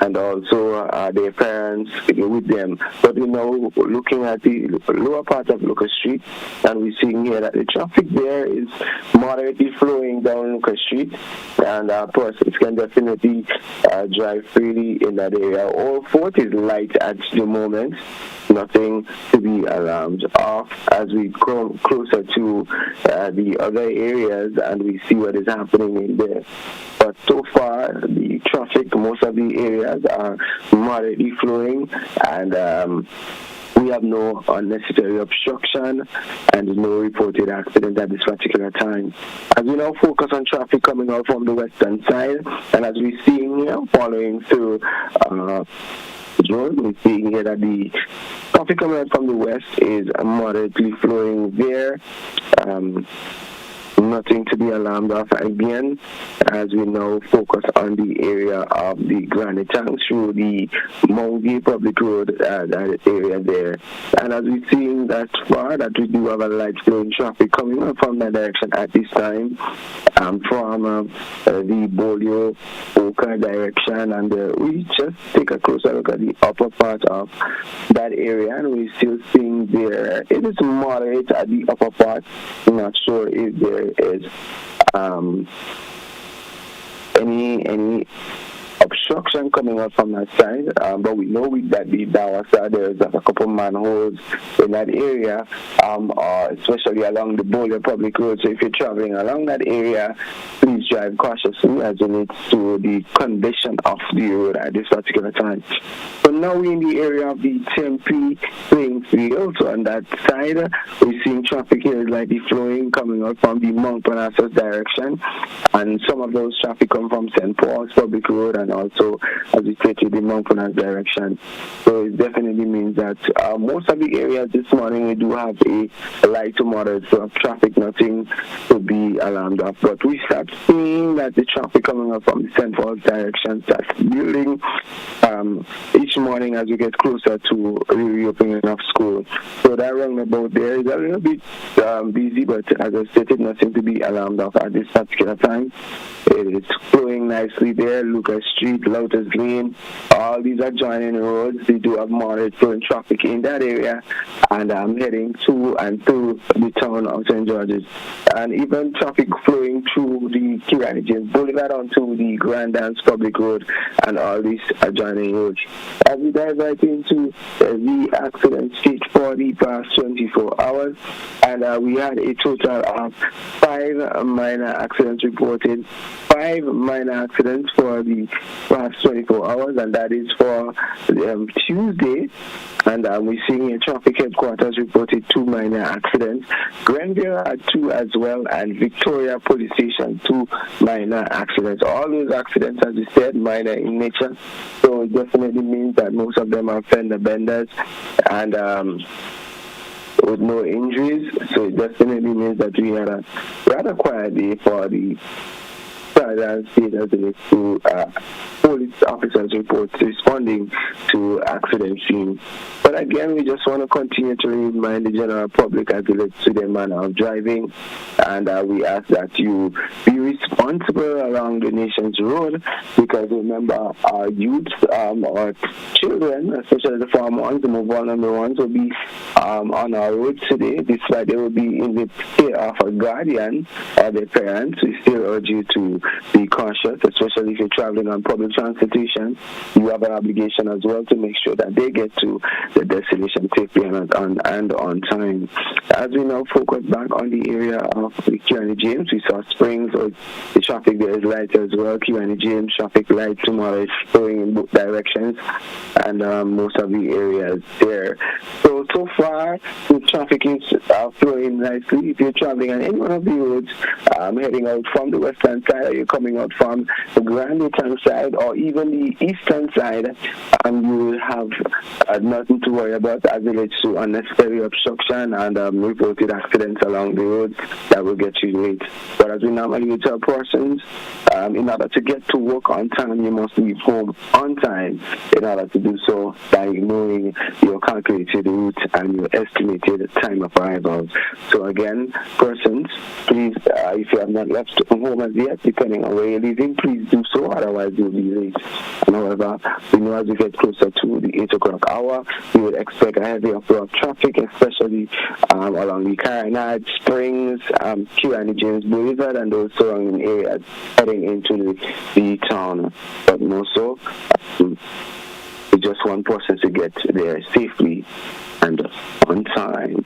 and also their parents with them. But we're now looking at the lower part of Lucas Street, and we're seeing here that the traffic there is moderately flowing down Lucas Street, and persons can definitely drive freely in that area. All 4 is light at the moment. Nothing to be alarmed of as we come closer to the other areas and we see what is happening in there. But so far, the traffic, most of the areas are moderately flowing, and we have no unnecessary obstruction and no reported accident at this particular time. As we now focus on traffic coming out from the western side, and as we're seeing here, following through we're seeing here that the traffic coming out from the west is moderately flowing there. Nothing to be alarmed of again as we now focus on the area of the Granite Tank through the Mount Gay Public Road, that area there. And as we're seeing that far, that we do have a light flowing traffic coming up from that direction at this time, from the Bolio Oka direction, and we just take a closer look at the upper part of that area, and we're still seeing there it is moderate at the upper part. I'm not sure if there is any obstruction coming out from that side, but we know that the Dawasa, there's a couple manholes in that area, especially along the Boulder Public Road. So if you're traveling along that area, please drive cautiously as it relates to the condition of the road at this particular time. So now we're in the area of the Tempe playing field. So on that side, we're seeing traffic here lightly flowing coming out from the Mount Parnassus direction, and some of those traffic come from St. Paul's Public Road and also as we take the Mount Parnassus direction. So it definitely means that most of the areas this morning we do have a light to moderate flow of traffic, nothing to be alarmed of. But we start seeing that the traffic coming up from the St. Paul's direction starts building each morning as we get closer to the reopening of school. So that roundabout there is a little bit busy, but as I stated, nothing to be alarmed of at this particular time. It is flowing nicely there. Lucas Street, Lotus Lane, all these adjoining roads, they do have moderate flowing traffic in that area, and I'm heading to and through the town of St. George's. And even traffic flowing through the Kirani James Boulevard onto the Grand Dance Public Road and all these adjoining roads. As we dive right into the accident stage for the past 24 hours, and we had a total of 5 minor accidents reported, 5 minor accidents for the past 24 hours, and that is for Tuesday. And we're seeing a traffic headquarters reported 2 minor accidents. Grenville had 2 as well, and Victoria Police Station 2 minor accidents. All those accidents, as we said, minor in nature. So it definitely means that most of them are fender benders and with no injuries. So it definitely means that we had a rather quiet day for the state as it is to police officers reports responding to accident scenes. But again, we just want to continue to remind the general public as it relates to their manner of driving, and we ask that you be responsible along the nation's road, because remember, our youth, our children, especially the farm ones, the more vulnerable ones, will be on our roads today, despite they will be in the care of a guardian or their parents. We still urge you to be cautious, especially if you're traveling on public transportation. You have an obligation as well to make sure that they get to the destination safely and on time. As we now focus back on the area of Kirani James, we saw Springs, or the traffic there is light as well. Kirani James traffic light tomorrow is flowing in both directions, and most of the areas there. So far, the traffic is flowing nicely. If you're traveling on any one of the roads, heading out from the western side, or you're coming out from the Grand Eastern side, or even the eastern side, you will have nothing to worry about as it relates to unnecessary obstruction and reported accidents along the roads that will get you late. But as we normally tell persons, in order to get to work on time, you must leave home on time. In order to do so, by knowing your calculated route and your estimated time of arrival. So again, persons, please, if you have not left home as yet, depending on where you're leaving, please do so, otherwise you'll be late. And however, we know as we get closer to the 8 o'clock hour, we would expect a heavier flow of traffic, especially along the Carinade, Springs, Kirani James Boulevard, and those surrounding areas heading into the town. But more so, we just want persons to get there safely and on time.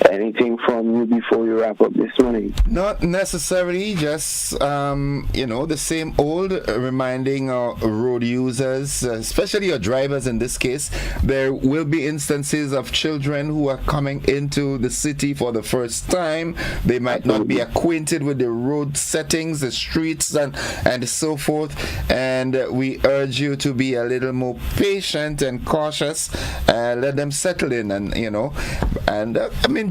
Anything from you before we wrap up this morning? Not necessarily, just the same old, reminding our road users, especially your drivers in this case, there will be instances of children who are coming into the city for the first time. They might not be acquainted with the road settings, the streets, and so forth, and we urge you to be a little more patient and cautious, let them settle in, and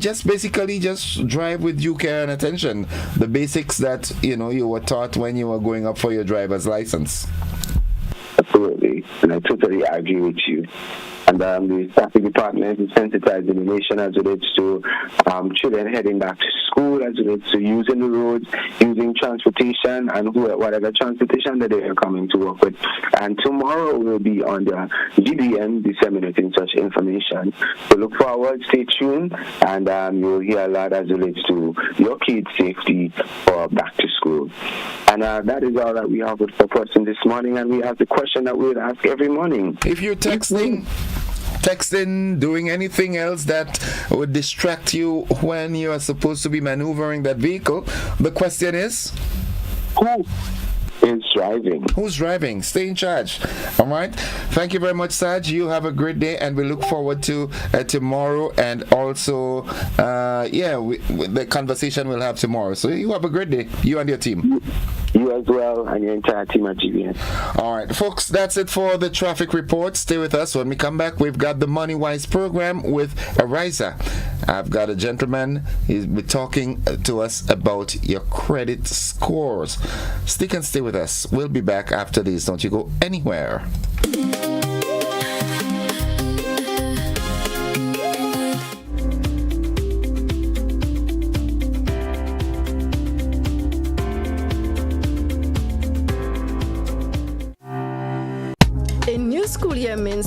just basically just drive with due care and attention, the basics that you were taught when you were going up for your driver's license. Absolutely, and I totally agree with you. And the traffic department is sensitizing the nation as it relates to children heading back to school, as it relates to using the roads, using transportation, and whatever transportation that they are coming to work with. And tomorrow we'll be on the GBM disseminating such information. So look forward, stay tuned, and you'll hear a lot as it relates to your kids' safety for back to school. And that is all that we have for person this morning, and we have the question that we'll ask every morning. If you're texting, doing anything else that would distract you when you are supposed to be maneuvering that vehicle, the question is, who is driving? Who's driving? Stay in charge. All right. Thank you very much, Saj. You have a great day, and we look forward to tomorrow, and also the conversation we'll have tomorrow. So you have a great day, you and your team. You as well, and your entire team at GBN. All right, folks, that's it for the traffic report. Stay with us. When we come back, we've got the Money Wise program with Ariza. I've got a gentleman. He'll be talking to us about your credit scores. Stick and stay with us. We'll be back after this. Don't you go anywhere.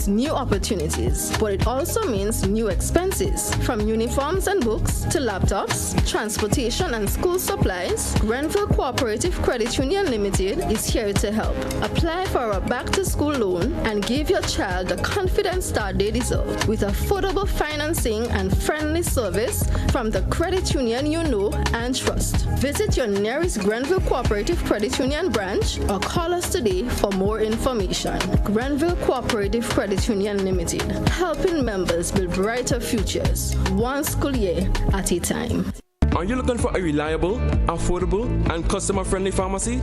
means new opportunities, but it also means new expenses. From uniforms and books to laptops, transportation and school supplies, Grenville Cooperative Credit Union Limited is here to help. Apply for a back-to-school loan and give your child the confident start they deserve with affordable financing and friendly service from the credit union you know and trust. Visit your nearest Grenville Cooperative Credit Union branch or call us today for more information. Grenville Cooperative Credit Union Limited, helping members build brighter futures, one school year at a time. Are you looking for a reliable, affordable, and customer-friendly pharmacy?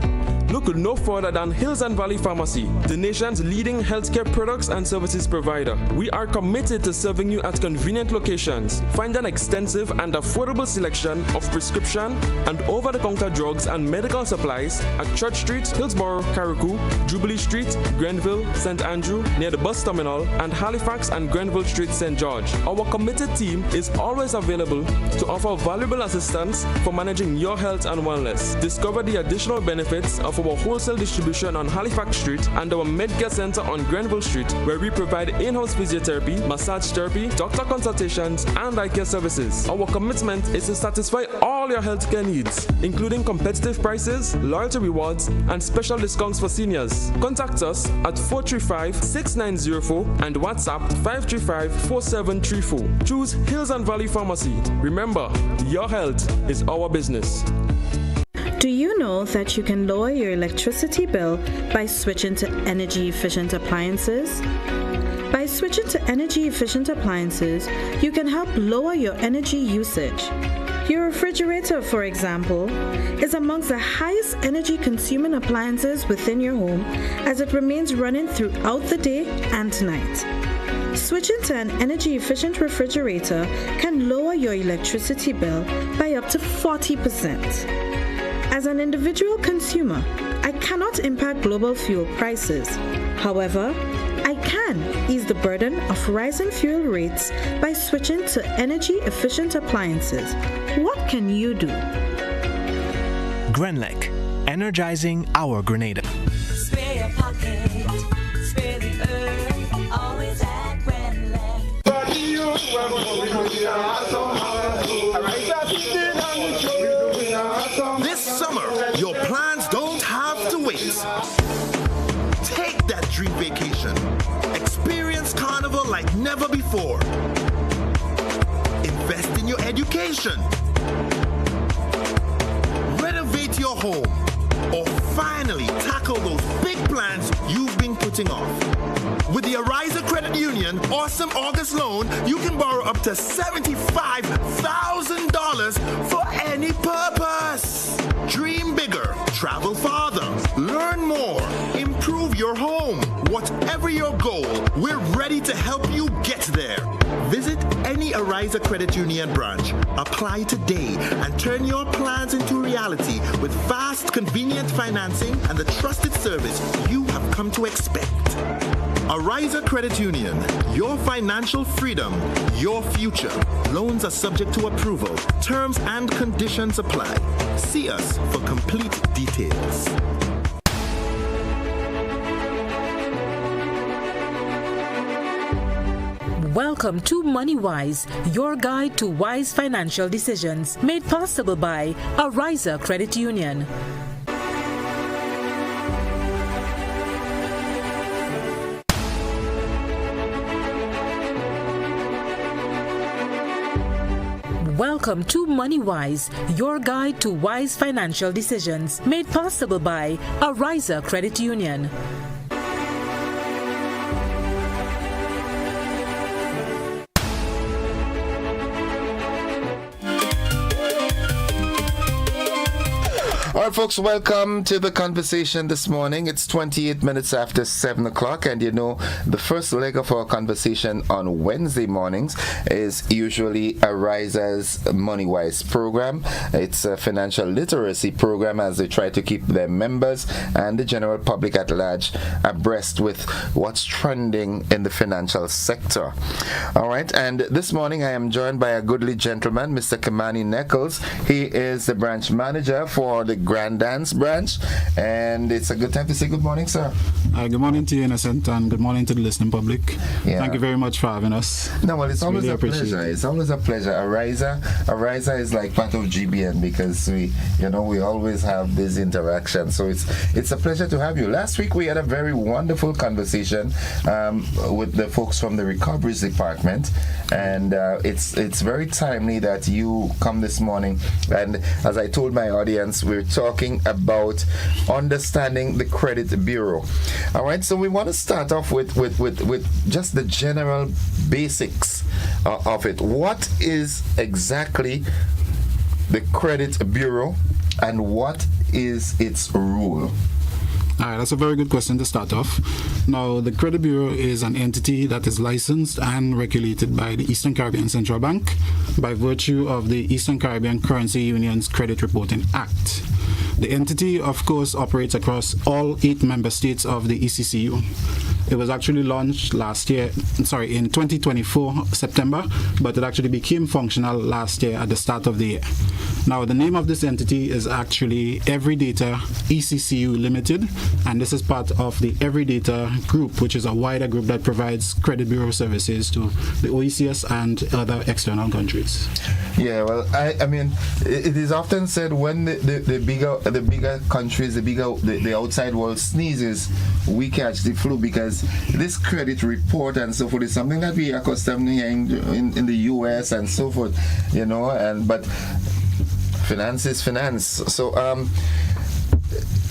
Look no further than Hills and Valley Pharmacy, the nation's leading healthcare products and services provider. We are committed to serving you at convenient locations. Find an extensive and affordable selection of prescription and over-the-counter drugs and medical supplies at Church Street, Hillsborough, Carriacou, Jubilee Street, Grenville, St. Andrew, near the bus terminal, and Halifax and Grenville Street, St. George. Our committed team is always available to offer valuable assistance for managing your health and wellness. Discover the additional benefits of our wholesale distribution on Halifax Street and our Medcare Center on Grenville Street, where we provide in-house physiotherapy, massage therapy, doctor consultations, and eye care services. Our commitment is to satisfy all your healthcare needs, including competitive prices, loyalty rewards, and special discounts for seniors. Contact us at 435-6904 and WhatsApp 535-4734. Choose Hills and Valley Pharmacy. Remember, your health is our business. Do you know that you can lower your electricity bill by switching to energy-efficient appliances? By switching to energy-efficient appliances, you can help lower your energy usage. Your refrigerator, for example, is amongst the highest energy-consuming appliances within your home as it remains running throughout the day and night. Switching to an energy-efficient refrigerator can lower your electricity bill by up to 40%. As an individual consumer, I cannot impact global fuel prices. However, I can ease the burden of rising fuel rates by switching to energy-efficient appliances. What can you do? Grenlec, energizing our Grenada. Spare your pocket, spare the earth, always at Grenlec. This summer, your plans don't have to wait. Take that dream vacation. Experience Carnival like never before. Invest in your education. Renovate your home. Or finally tackle those big plans you've been putting off. With the Ariza Credit Union Awesome August Loan, you can borrow up to $75,000 for any purpose. Dream bigger, travel farther, learn more, improve your home. Whatever your goal, we're ready to help you get there. Visit any Ariza Credit Union branch. Apply today and turn your plans into reality with fast, convenient financing and the trusted service you have come to expect. Ariza Credit Union, your financial freedom, your future. Loans are subject to approval. Terms and conditions apply. See us for complete details. Welcome to MoneyWise, your guide to wise financial decisions, made possible by Ariza Credit Union. Welcome to MoneyWise, your guide to wise financial decisions, made possible by Ariza Credit Union. All right, folks, welcome to the conversation this morning. It's 28 minutes after 7 o'clock, and you know, the first leg of our conversation on Wednesday mornings is usually Ariza's MoneyWise program. It's a financial literacy program as they try to keep their members and the general public at large abreast with what's trending in the financial sector. All right, and this morning I am joined by a goodly gentleman, Mr. Kamani Neckles. He is the branch manager for the Grand Dance branch, and it's a good time to say good morning, sir. Good morning to you, Innocent, and good morning to the listening public. Yeah. Thank you very much for having us. No, well, it's always really a pleasure. It's always a pleasure. Ariza is like part of GBN because we always have this interaction. So it's a pleasure to have you. Last week we had a very wonderful conversation with the folks from the Recoveries Department, and it's very timely that you come this morning. And as I told my audience, we're talking about understanding the credit bureau. All right, so we want to start off with just the general basics of it. What is exactly the credit bureau and what is its role? All right, that's a very good question to start off. Now, the Credit Bureau is an entity that is licensed and regulated by the Eastern Caribbean Central Bank by virtue of the Eastern Caribbean Currency Union's Credit Reporting Act. The entity, of course, operates across all 8 member states of the ECCU. It was actually launched in 2024 September, but it actually became functional last year at the start of the year. Now, the name of this entity is actually Everydata ECCU Limited, and this is part of the Everydata Group, which is a wider group that provides credit bureau services to the OECS and other external countries. Yeah, well, I mean, it is often said when the bigger countries, the outside world sneezes, we catch the flu, because this credit report and so forth is something that we are accustomed to hearing in the US and so forth, but finance is finance. So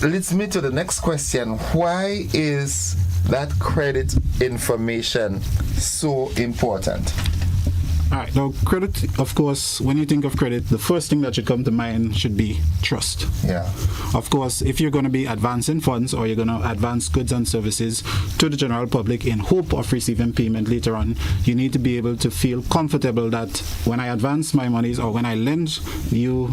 leads me to the next question. Why is that credit information so important? All right. Now, credit, of course, when you think of credit, the first thing that should come to mind should be trust. Yeah. Of course, if you're going to be advancing funds or you're going to advance goods and services to the general public in hope of receiving payment later on, you need to be able to feel comfortable that when I advance my monies or when I lend you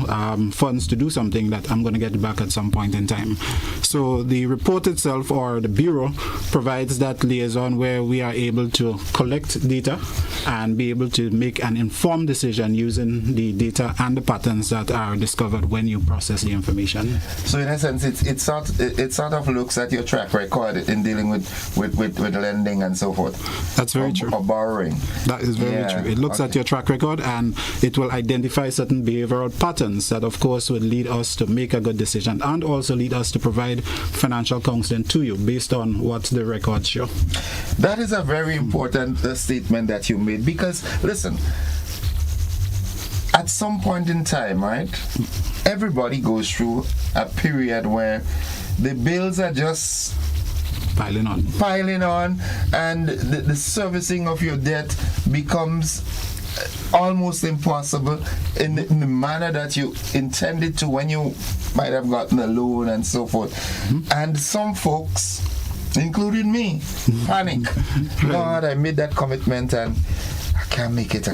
funds to do something, that I'm going to get it back at some point in time. So the report itself, or the Bureau, provides that liaison where we are able to collect data and be able to make an informed decision using the data and the patterns that are discovered when you process the information. So in essence, it sort of looks at your track record in dealing with lending and so forth. That's very true. Or borrowing. That is very true. It looks at your track record and it will identify certain behavioral patterns that, of course, will lead us to make a good decision and also lead us to provide financial counseling to you based on what the records show. That is a very important statement that you made, because, listen, at some point in time, right, everybody goes through a period where the bills are just piling on, and the servicing of your debt becomes almost impossible in the manner that you intended to when you might have gotten a loan and so forth. Mm-hmm. And some folks, including me, panic. Lord, I made that commitment and I can't make it,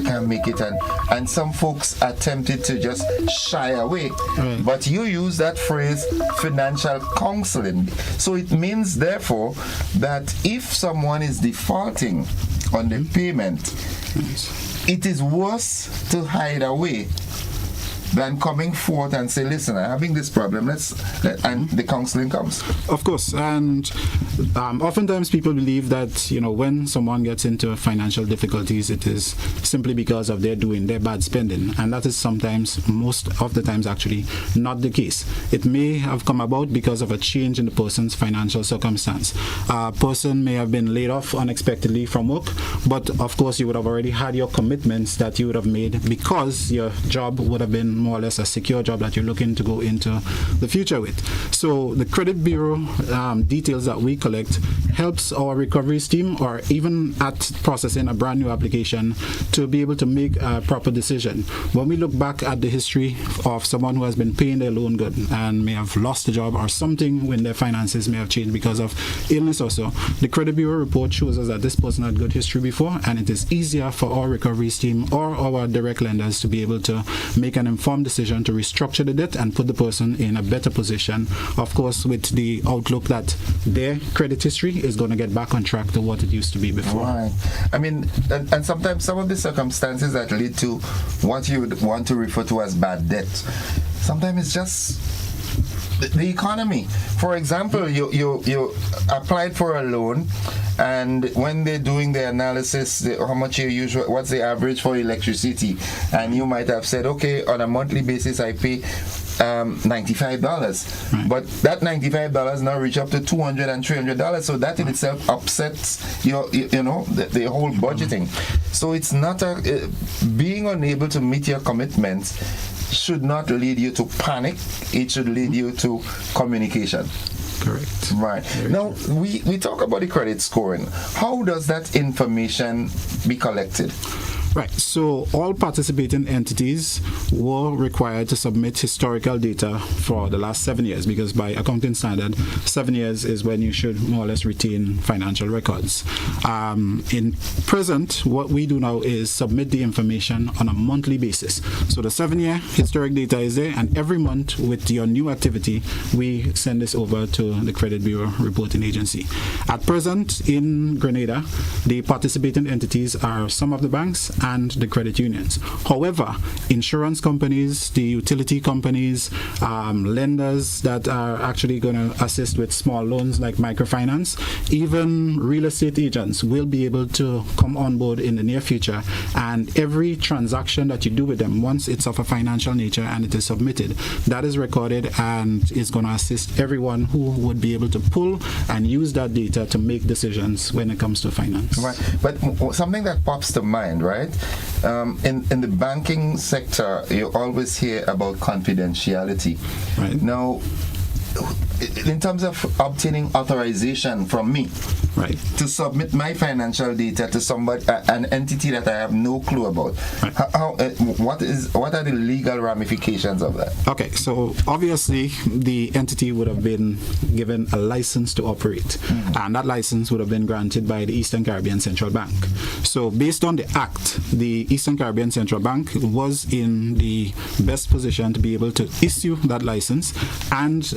and some folks are tempted to just shy away. Right. But you use that phrase, financial counseling. So it means, therefore, that if someone is defaulting on the payment, it is worse to hide away than coming forth and say, listen, I'm having this problem, and the counseling comes. Of course, and oftentimes people believe that, when someone gets into financial difficulties, it is simply because of their bad spending, and that is sometimes, most of the times actually, not the case. It may have come about because of a change in the person's financial circumstance. A person may have been laid off unexpectedly from work, but of course you would have already had your commitments that you would have made because your job would have been more or less a secure job that you're looking to go into the future with. So the Credit Bureau details that we collect helps our recoveries team, or even at processing a brand new application, to be able to make a proper decision. When we look back at the history of someone who has been paying their loan good and may have lost a job or something when their finances may have changed because of illness or so, the Credit Bureau report shows us that this person had good history before, and it is easier for our recoveries team or our direct lenders to be able to make an informed decision to restructure the debt and put the person in a better position, of course, with the outlook that their credit history is going to get back on track to what it used to be before. Right. I mean, and sometimes some of the circumstances that lead to what you would want to refer to as bad debt, sometimes it's just the economy. For example, you applied for a loan, and when they're doing the analysis, how much you use, what's the average for electricity, and you might have said, okay, on a monthly basis I pay $95, but that $95 now reach up to $200 and $300, so that in itself upsets the whole budgeting. So it's not being unable to meet your commitments should not lead you to panic. It should lead you to communication. Correct. Right. Now, we talk about the credit scoring. How does that information be collected? Right, so all participating entities were required to submit historical data for the last 7 years, because by accounting standard, 7 years is when you should more or less retain financial records. In present, what we do now is submit the information on a monthly basis. So the 7-year historic data is there, and every month with your new activity, we send this over to the Credit Bureau Reporting Agency. At present, in Grenada, the participating entities are some of the banks and the credit unions. However, insurance companies, the utility companies, lenders that are actually going to assist with small loans like microfinance, even real estate agents will be able to come on board in the near future, and every transaction that you do with them, once it's of a financial nature and it is submitted, that is recorded and is going to assist everyone who would be able to pull and use that data to make decisions when it comes to finance. Right, but something that pops to mind, right? In the banking sector, you always hear about confidentiality. Right. Now, in terms of obtaining authorization from me, right, to submit my financial data to somebody, an entity that I have no clue about, right, what are the legal ramifications of that? Okay, so obviously the entity would have been given a license to operate, and that license would have been granted by the Eastern Caribbean Central Bank. So based on the Act, the Eastern Caribbean Central Bank was in the best position to be able to issue that license and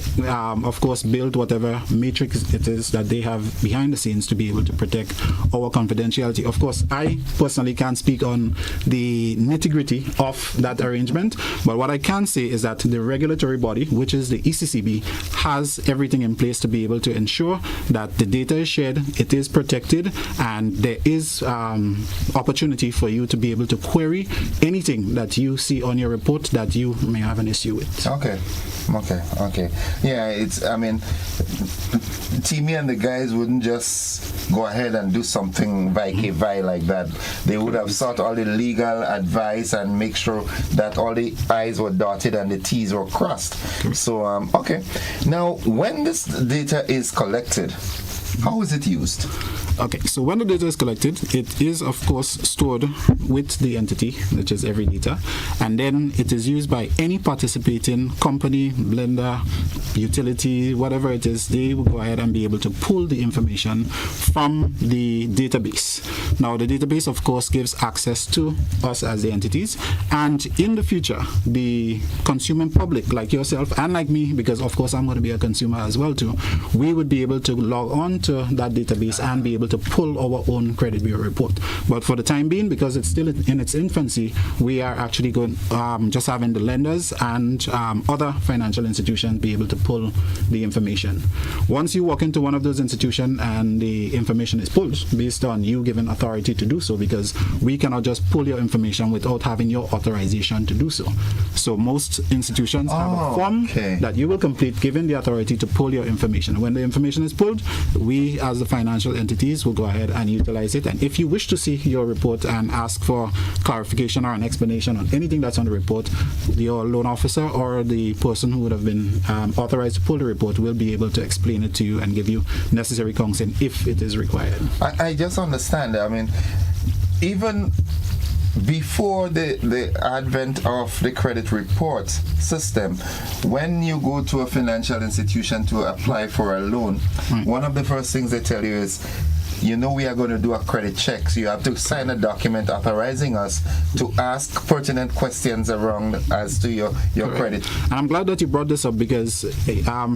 of course build whatever matrix it is that they have behind the scenes to be able to protect our confidentiality. Of course, I personally can't speak on the nitty-gritty of that arrangement, but what I can say is that the regulatory body, which is the ECCB, has everything in place to be able to ensure that the data is shared, it is protected, and there is opportunity for you to be able to query anything that you see on your report that you may have an issue with. Okay. Yeah, I mean, Timmy and the guys wouldn't just go ahead and do something vacay like that. They would have sought all the legal advice and make sure that all the I's were dotted and the T's were crossed. So, okay. Now, when this data is collected, how is it used? Okay, so when the data is collected, it is of course stored with the entity, which is every data, and then it is used by any participating company, lender, utility, whatever it is. They will go ahead and be able to pull the information from the database. Now, the database of course gives access to us as the entities, and in the future, the consuming public like yourself and like me, because of course I'm going to be a consumer as well too, we would be able to log on to that database and be able to pull our own credit bureau report. But for the time being, because it's still in its infancy, we are actually going just having the lenders and other financial institutions be able to pull the information. Once you walk into one of those institutions and the information is pulled based on you given authority to do so, because we cannot just pull your information without having your authorization to do so. So most institutions have a form that you will complete given the authority to pull your information. When the information is pulled, we as the financial entities will go ahead and utilize it. And if you wish to see your report and ask for clarification or an explanation on anything that's on the report, your loan officer or the person who would have been authorized to pull the report will be able to explain it to you and give you necessary counsel if it is required. I just understand. I mean, even before the advent of the credit report system, when you go to a financial institution to apply for a loan, one of the first things they tell you is we are going to do a credit check. So you have to sign a document authorizing us to ask pertinent questions around as to your credit. And I'm glad that you brought this up because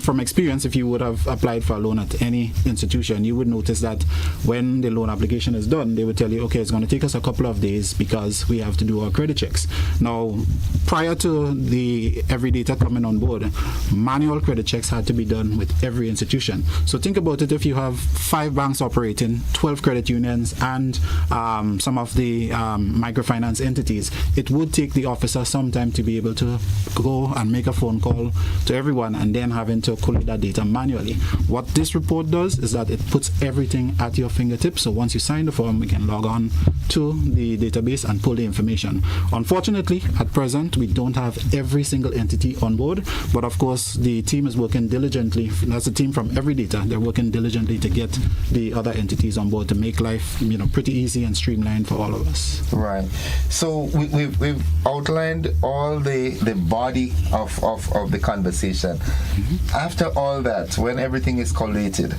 from experience, if you would have applied for a loan at any institution, you would notice that when the loan application is done, they would tell you, okay, it's going to take us a couple of days because we have to do our credit checks. Now, prior to the Every Data coming on board, manual credit checks had to be done with every institution. So think about it, if you have 5 banks operating, 12 credit unions, and some of the microfinance entities, it would take the officer some time to be able to go and make a phone call to everyone and then having to collect that data manually. What this report does is that it puts everything at your fingertips. So once you sign the form, we can log on to the database and pull the information. Unfortunately, at present, we don't have every single entity on board, but of course, the team is working diligently. That's a team from Every Data. They're working diligently to get the other entities on board to make life, pretty easy and streamlined for all of us. Right. So we've outlined all the body of the conversation. After all that, when everything is collated,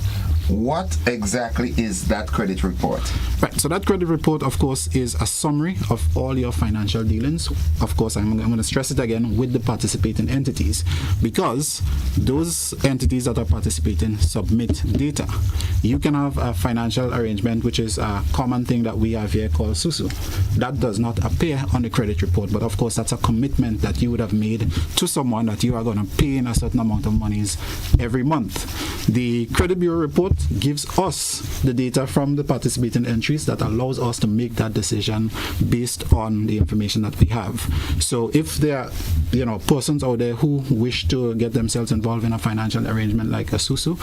what exactly is that credit report? Right, so that credit report, of course, is a summary of all your financial dealings. Of course, I'm going to stress it again, with the participating entities, because those entities that are participating submit data. You can have a financial arrangement, which is a common thing that we have here called SUSU. That does not appear on the credit report, but of course, that's a commitment that you would have made to someone that you are going to pay in a certain amount of monies every month. The credit bureau report gives us the data from the participating entries that allows us to make that decision based on the information that we have. So if there are persons out there who wish to get themselves involved in a financial arrangement like a SUSU,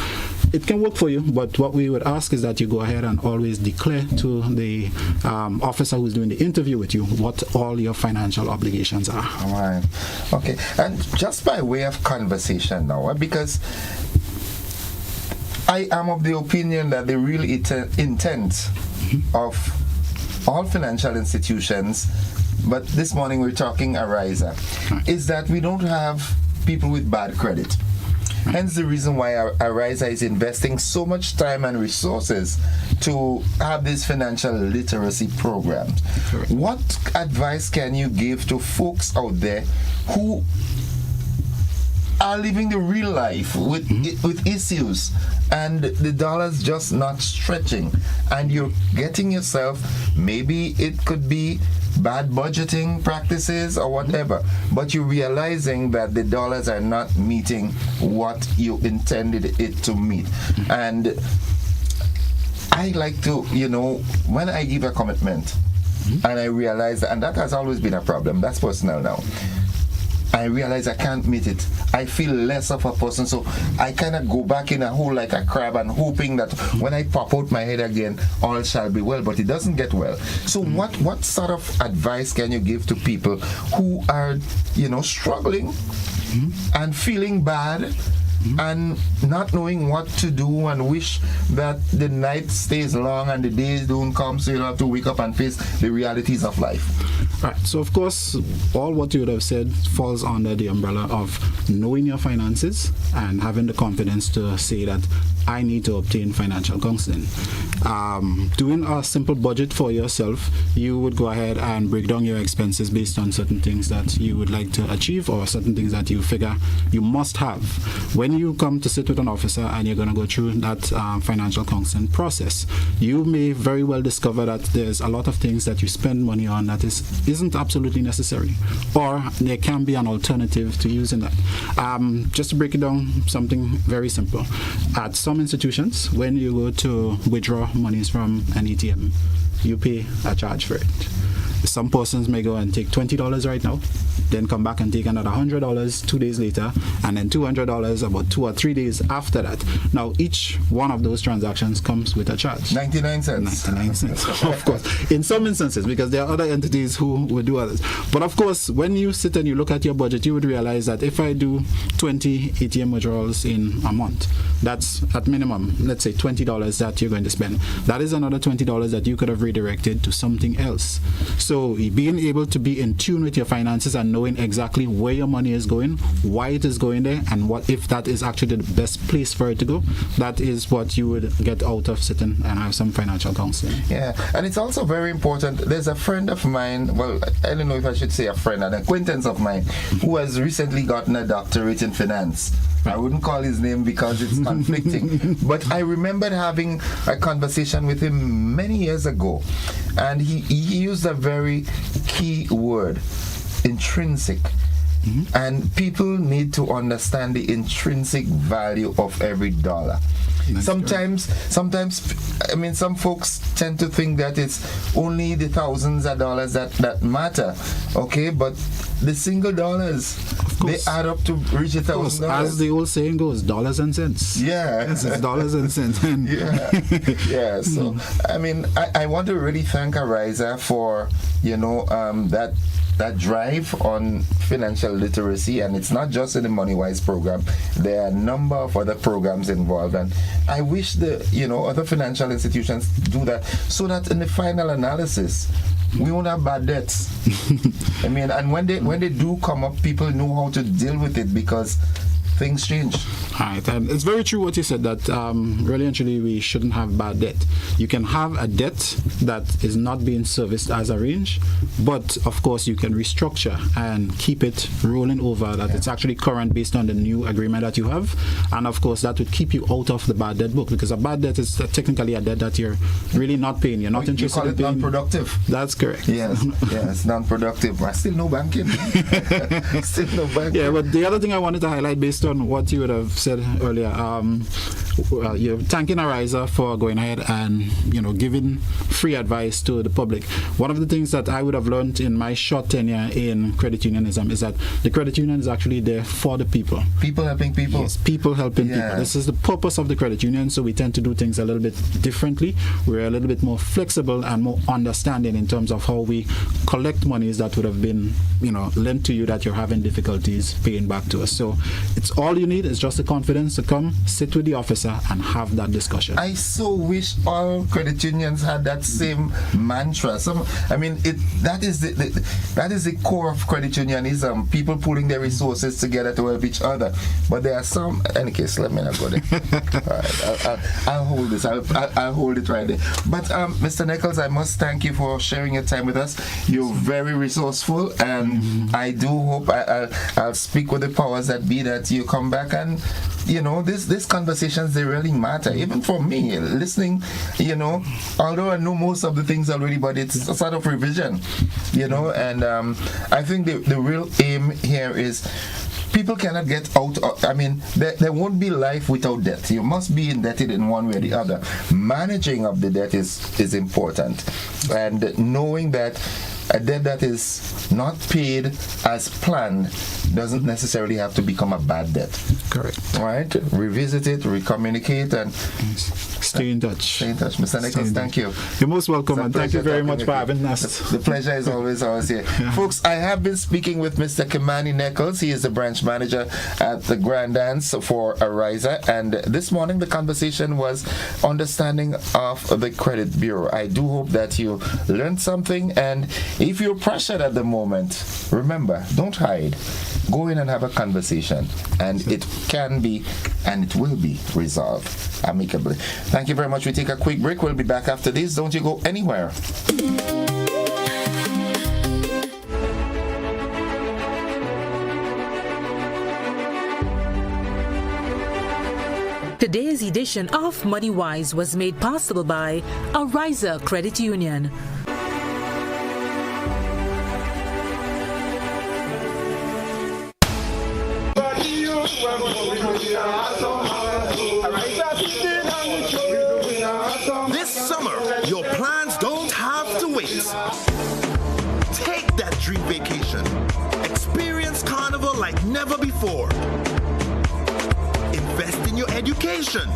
it can work for you, but what we would ask is that you go ahead and always declare to the officer who's doing the interview with you what all your financial obligations are. All right. Okay. And just by way of conversation now, because I am of the opinion that the real intent of all financial institutions, but this morning we're talking Ariza, is that we don't have people with bad credit. Hence the reason why Ariza is investing so much time and resources to have these financial literacy programs. Correct. What advice can you give to folks out there who are living the real life with issues and the dollar's just not stretching, and you're getting yourself, maybe it could be bad budgeting practices or whatever, but you're realizing that the dollars are not meeting what you intended it to meet. And I like to, when I give a commitment and I realize that, and that has always been a problem, that's personal now, I realize I can't meet it, I feel less of a person, so I kind of go back in a hole like a crab and hoping that when I pop out my head again, all shall be well, but it doesn't get well. So what sort of advice can you give to people who are, struggling and feeling bad and not knowing what to do and wish that the night stays long and the days don't come, so you don't have to wake up and face the realities of life? Right. So of course, all what you would have said falls under the umbrella of knowing your finances and having the confidence to say that I need to obtain financial counseling. Doing a simple budget for yourself, you would go ahead and break down your expenses based on certain things that you would like to achieve or certain things that you figure you must have. When you come to sit with an officer and you're going to go through that financial counseling process, you may very well discover that there's a lot of things that you spend money on that isn't absolutely necessary, or there can be an alternative to using that. Just to break it down, something very simple. At some institutions, when you go to withdraw monies from an ATM, you pay a charge for it. Some persons may go and take $20 right now, then come back and take another $100 2 days later, and then $200 about 2 or 3 days after that. Now, each one of those transactions comes with a charge. 99 cents. 99 cents, of course. In some instances, because there are other entities who will do others. But of course, when you sit and you look at your budget, you would realize that if I do 20 ATM withdrawals in a month, that's at minimum, let's say $20 that you're going to spend. That is another $20 that you could have redirected to something else. So So being able to be in tune with your finances and knowing exactly where your money is going, why it is going there, and what if that is actually the best place for it to go, that is what you would get out of sitting and have some financial counseling. Yeah, and it's also very important. There's a friend of mine, well, I don't know if I should say a friend, an acquaintance of mine, who has recently gotten a doctorate in finance. I wouldn't call his name because it's conflicting, but I remembered having a conversation with him many years ago, and he used a very key word: intrinsic. And people need to understand the intrinsic value of every dollar. Sometimes, I mean, some folks tend to think that it's only the thousands of dollars that matter, okay? But the single dollars, they add up to reach $1,000. As the old saying goes, dollars and cents. Yeah. Yes, it's dollars and cents. Yeah. So, I mean, I want to really thank Ariza for, that drive on financial literacy, and it's not just in the MoneyWise program. There are a number of other programs involved, and I wish the other financial institutions do that, so that in the final analysis we won't have bad debts. I mean, and when they do come up, people know how to deal with it, because things change. Right, and it's very true what you said, that really and truly we shouldn't have bad debt. You can have a debt that is not being serviced as arranged, but of course you can restructure and keep it rolling over, that it's actually current based on the new agreement that you have, and of course that would keep you out of the bad debt book, because a bad debt is technically a debt that you're really not paying. You're not interested in paying. Non-productive. That's correct. Yes, non-productive. Still no banking. Still no banking. Yeah, but the other thing I wanted to highlight, based on what you would have said earlier, you're thanking Ariza for going ahead and giving free advice to the public. One of the things that I would have learned in my short tenure in credit unionism is that the credit union is actually there for the people. People helping people. Yes, people helping people. This is the purpose of the credit union. So we tend to do things a little bit differently. We're a little bit more flexible and more understanding in terms of how we collect monies that would have been lent to you that you're having difficulties paying back to us. So it's all you need is just the confidence to come, sit with the officer, and have that discussion. I so wish all credit unions had that same mantra. That is the core of credit unionism. People pooling their resources together to help each other. But there are some. In any case, let me not go there. All right, I'll hold this. I'll hold it right there. But Mr. Nichols, I must thank you for sharing your time with us. You're very resourceful, and I do hope I'll speak with the powers that be that you come back, and these conversations, they really matter, even for me listening, although I know most of the things already, but it's a sort of revision, and I think the real aim here is people cannot get out of, there won't be life without debt. You must be indebted in one way or the other. Managing of the debt is important, and knowing that a debt that is not paid as planned doesn't necessarily have to become a bad debt. Correct. All right? Revisit it, recommunicate, and stay in touch. Mr. Nichols, thank you. You're most welcome, and thank you very much for having us. The pleasure is always ours here. Folks, I have been speaking with Mr. Kimani Nichols. He is the branch manager at the Grand Dance for Ariza, and this morning the conversation was understanding of the credit bureau. I do hope that you learned something, and if you're pressured at the moment, remember, don't hide. Go in and have a conversation, and it can be and it will be resolved amicably. Thank you very much. We take a quick break. We'll be back after this. Don't you go anywhere. Today's edition of MoneyWise was made possible by Ariza Credit Union. This summer, your plans don't have to wait. Take that dream vacation. Experience Carnival like never before. Invest in your education.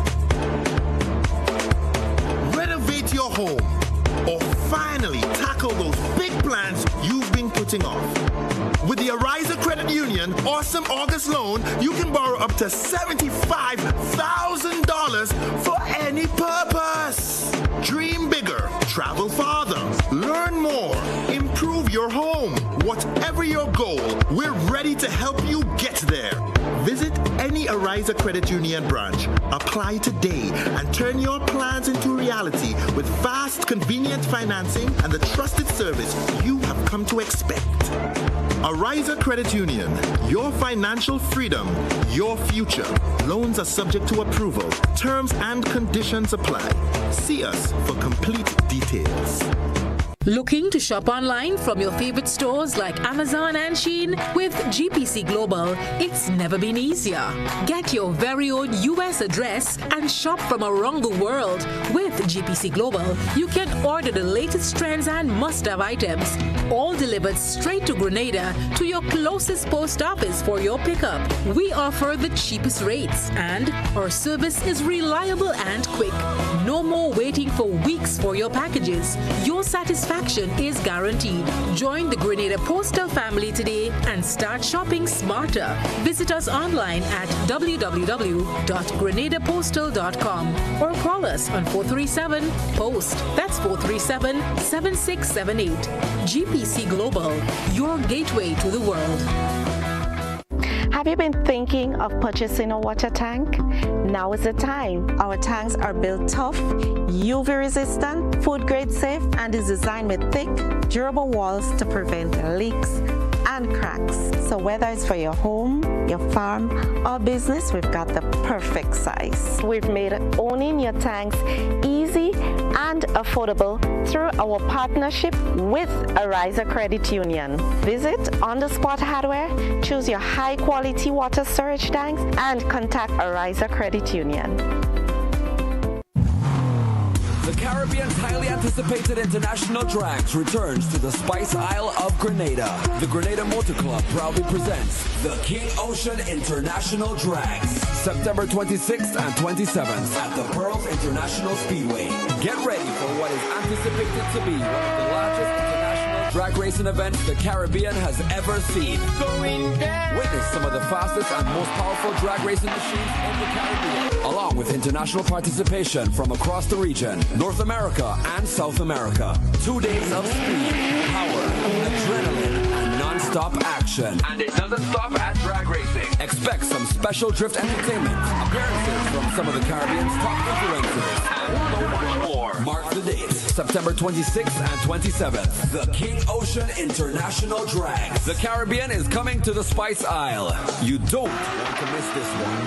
Renovate your home. Or finally tackle those big plans you've been putting off. With the Ariza Credit Union Awesome August Loan, you can borrow up to $75,000 for any purpose. Dream bigger, travel farther, learn more, improve Whatever your goal, we're ready to help you get there. Visit any Ariza Credit Union branch. Apply today and turn your plans into reality with fast, convenient financing and the trusted service you have come to expect. Ariza Credit Union, your financial freedom, your future. Loans are subject to approval. Terms and conditions apply. See us for complete details. Looking to shop online from your favorite stores like Amazon and Shein? With GPC Global, it's never been easier. Get your very own US address and shop from around the world. With GPC Global, you can order the latest trends and must-have items, all delivered straight to Grenada to your closest post office for your pickup. We offer the cheapest rates and our service is reliable and quick. No more waiting for weeks for your packages. Your satisfaction is guaranteed. Join the Grenada Postal family today and start shopping smarter. Visit us online at www.grenadapostal.com or call us on 437-POST. That's 437-7678. GPC Global, your gateway to the world. Have you been thinking of purchasing a water tank? Now is the time. Our tanks are built tough, UV resistant, food grade safe, and is designed with thick, durable walls to prevent leaks and cracks. So whether it's for your home, your farm, or business, we've got the perfect size. We've made owning your tanks easy and affordable through our partnership with Ariza Credit Union. Visit On The Spot Hardware, choose your high-quality water storage tanks, and contact Ariza Credit Union. The Caribbean's highly anticipated international drags returns to the Spice Isle of Grenada. The Grenada Motor Club proudly presents the King Ocean International Drags, September 26th and 27th at the Pearls International Speedway. Get ready for what is anticipated to be one of the largest international drag racing events the Caribbean has ever seen. Witness some of the fastest and most powerful drag racing machines in the Caribbean, along with international participation from across the region, North America and South America. 2 days of speed, power, adrenaline, and non-stop action. And it doesn't stop at drag racing. Expect some special drift entertainment, appearances from some of the Caribbean's top influencers, and so much more. Mark the dates, September 26th and 27th. The King Ocean International Drags. The Caribbean is coming to the Spice Isle. You don't want to miss this one.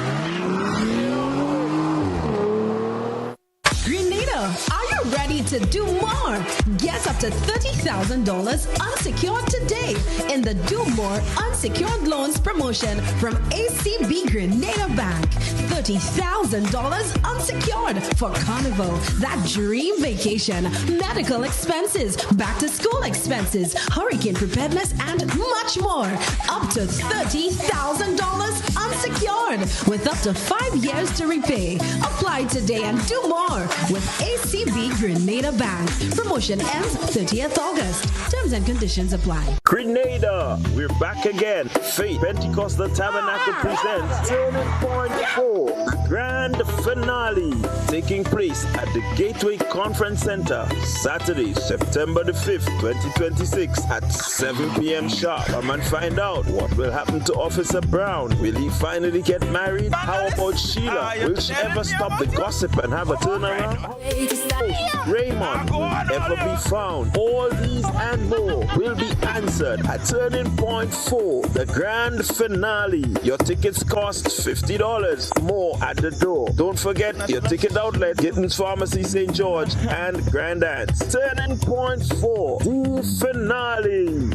Grenada, are you ready to do more? Get up to $30,000 unsecured today in the Do More Unsecured Loans promotion from ACB Grenada Bank. $30,000 unsecured for Carnival, that dream vacation, medical expenses, back to school expenses, hurricane preparedness, and much more. Up to $30,000 unsecured with up to 5 years to repay. Apply today and do more with ACB Grenada Bank. Promotion ends 30th August. Terms and conditions apply. Grenada, we're back again. Faith Pentecostal Tabernacle presents Turning Point 4, grand finale, taking place at the Gateway Conference Center, Saturday, September the 5th, 2026 at 7 p.m. sharp. Come and find out what will happen to Officer Brown. Will he finally get married? How about Sheila? Will she ever stop the gossip and have a turnaround? Raymond will ever be found? All these and more will be answered at Turning Point 4, the grand finale. Your tickets cost $50 more at the door. Don't forget your ticket outlet, Gittins Pharmacy, St. George, and Grandad's. Turning Point 4, the finale.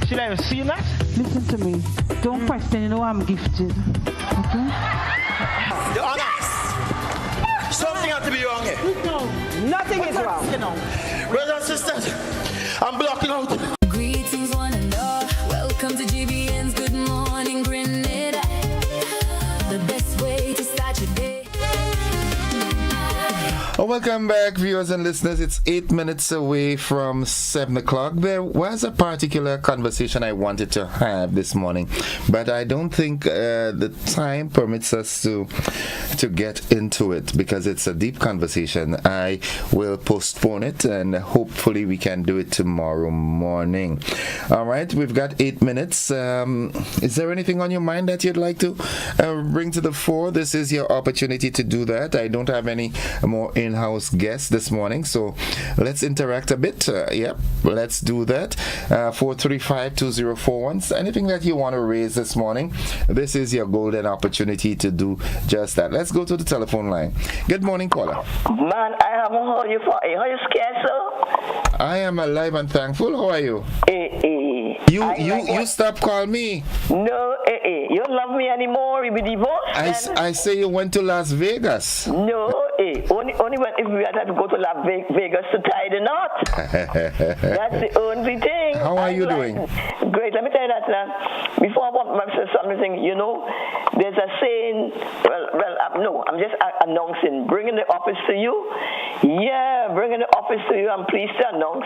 Should I have seen that? Listen to me. Don't question, you know I'm gifted. Okay? Your Honor, something has to be wrong here. No, nothing is wrong. Brothers and sisters, I'm blocking out. Greetings, one and all. Welcome to GBN's Good Morning Grenada. The best way to start your day. Welcome back, viewers and listeners. It's 8 minutes away from 7 o'clock. There was a particular conversation I wanted to have this morning, but I don't think the time permits us to get into it because it's a deep conversation. I will postpone it and hopefully we can do it tomorrow morning. All right, we've got 8 minutes. Is there anything on your mind that you'd like to bring to the fore? This is your opportunity to do that. I don't have any more in-house guests this morning, so let's interact a bit. Let's do that. 435-2041. Anything that you want to raise this morning, this is your golden opportunity to do just that. Let's go to the telephone line. Good morning, caller. Man, I haven't heard you for how you scared, sir? I am alive and thankful. How are you? You stop calling me. No, you don't love me anymore. You be divorced. I say you went to Las Vegas. No, only when if we had to go to Las Vegas to tie the knot. That's the only thing. How are you doing? Great. Let me tell you that now. Before I want to say something, there's a saying. No, I'm just announcing, bringing the office to you. Yeah, bringing the office to you. I'm pleased to announce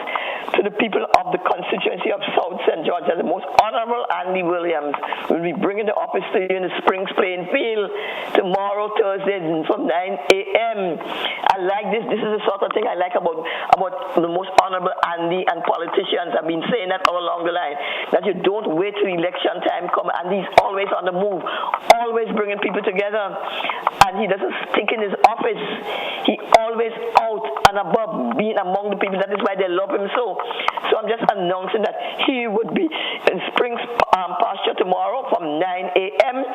to the people of the constituency of South St. George that the most honorable Andy Williams will be bringing the office to you in the Springs Playing Field tomorrow, Thursday, from 9 a.m. I like this. This is the sort of thing I like about the most honorable Andy and politicians. I've been saying that all along the line, that you don't wait till election time come. Andy's always on the move, always bringing people together, and he doesn't stick in his office. He always out and above, being among the people. That is why they love him so. So I'm just announcing that he would be in Springs Pasture tomorrow from 9 a.m.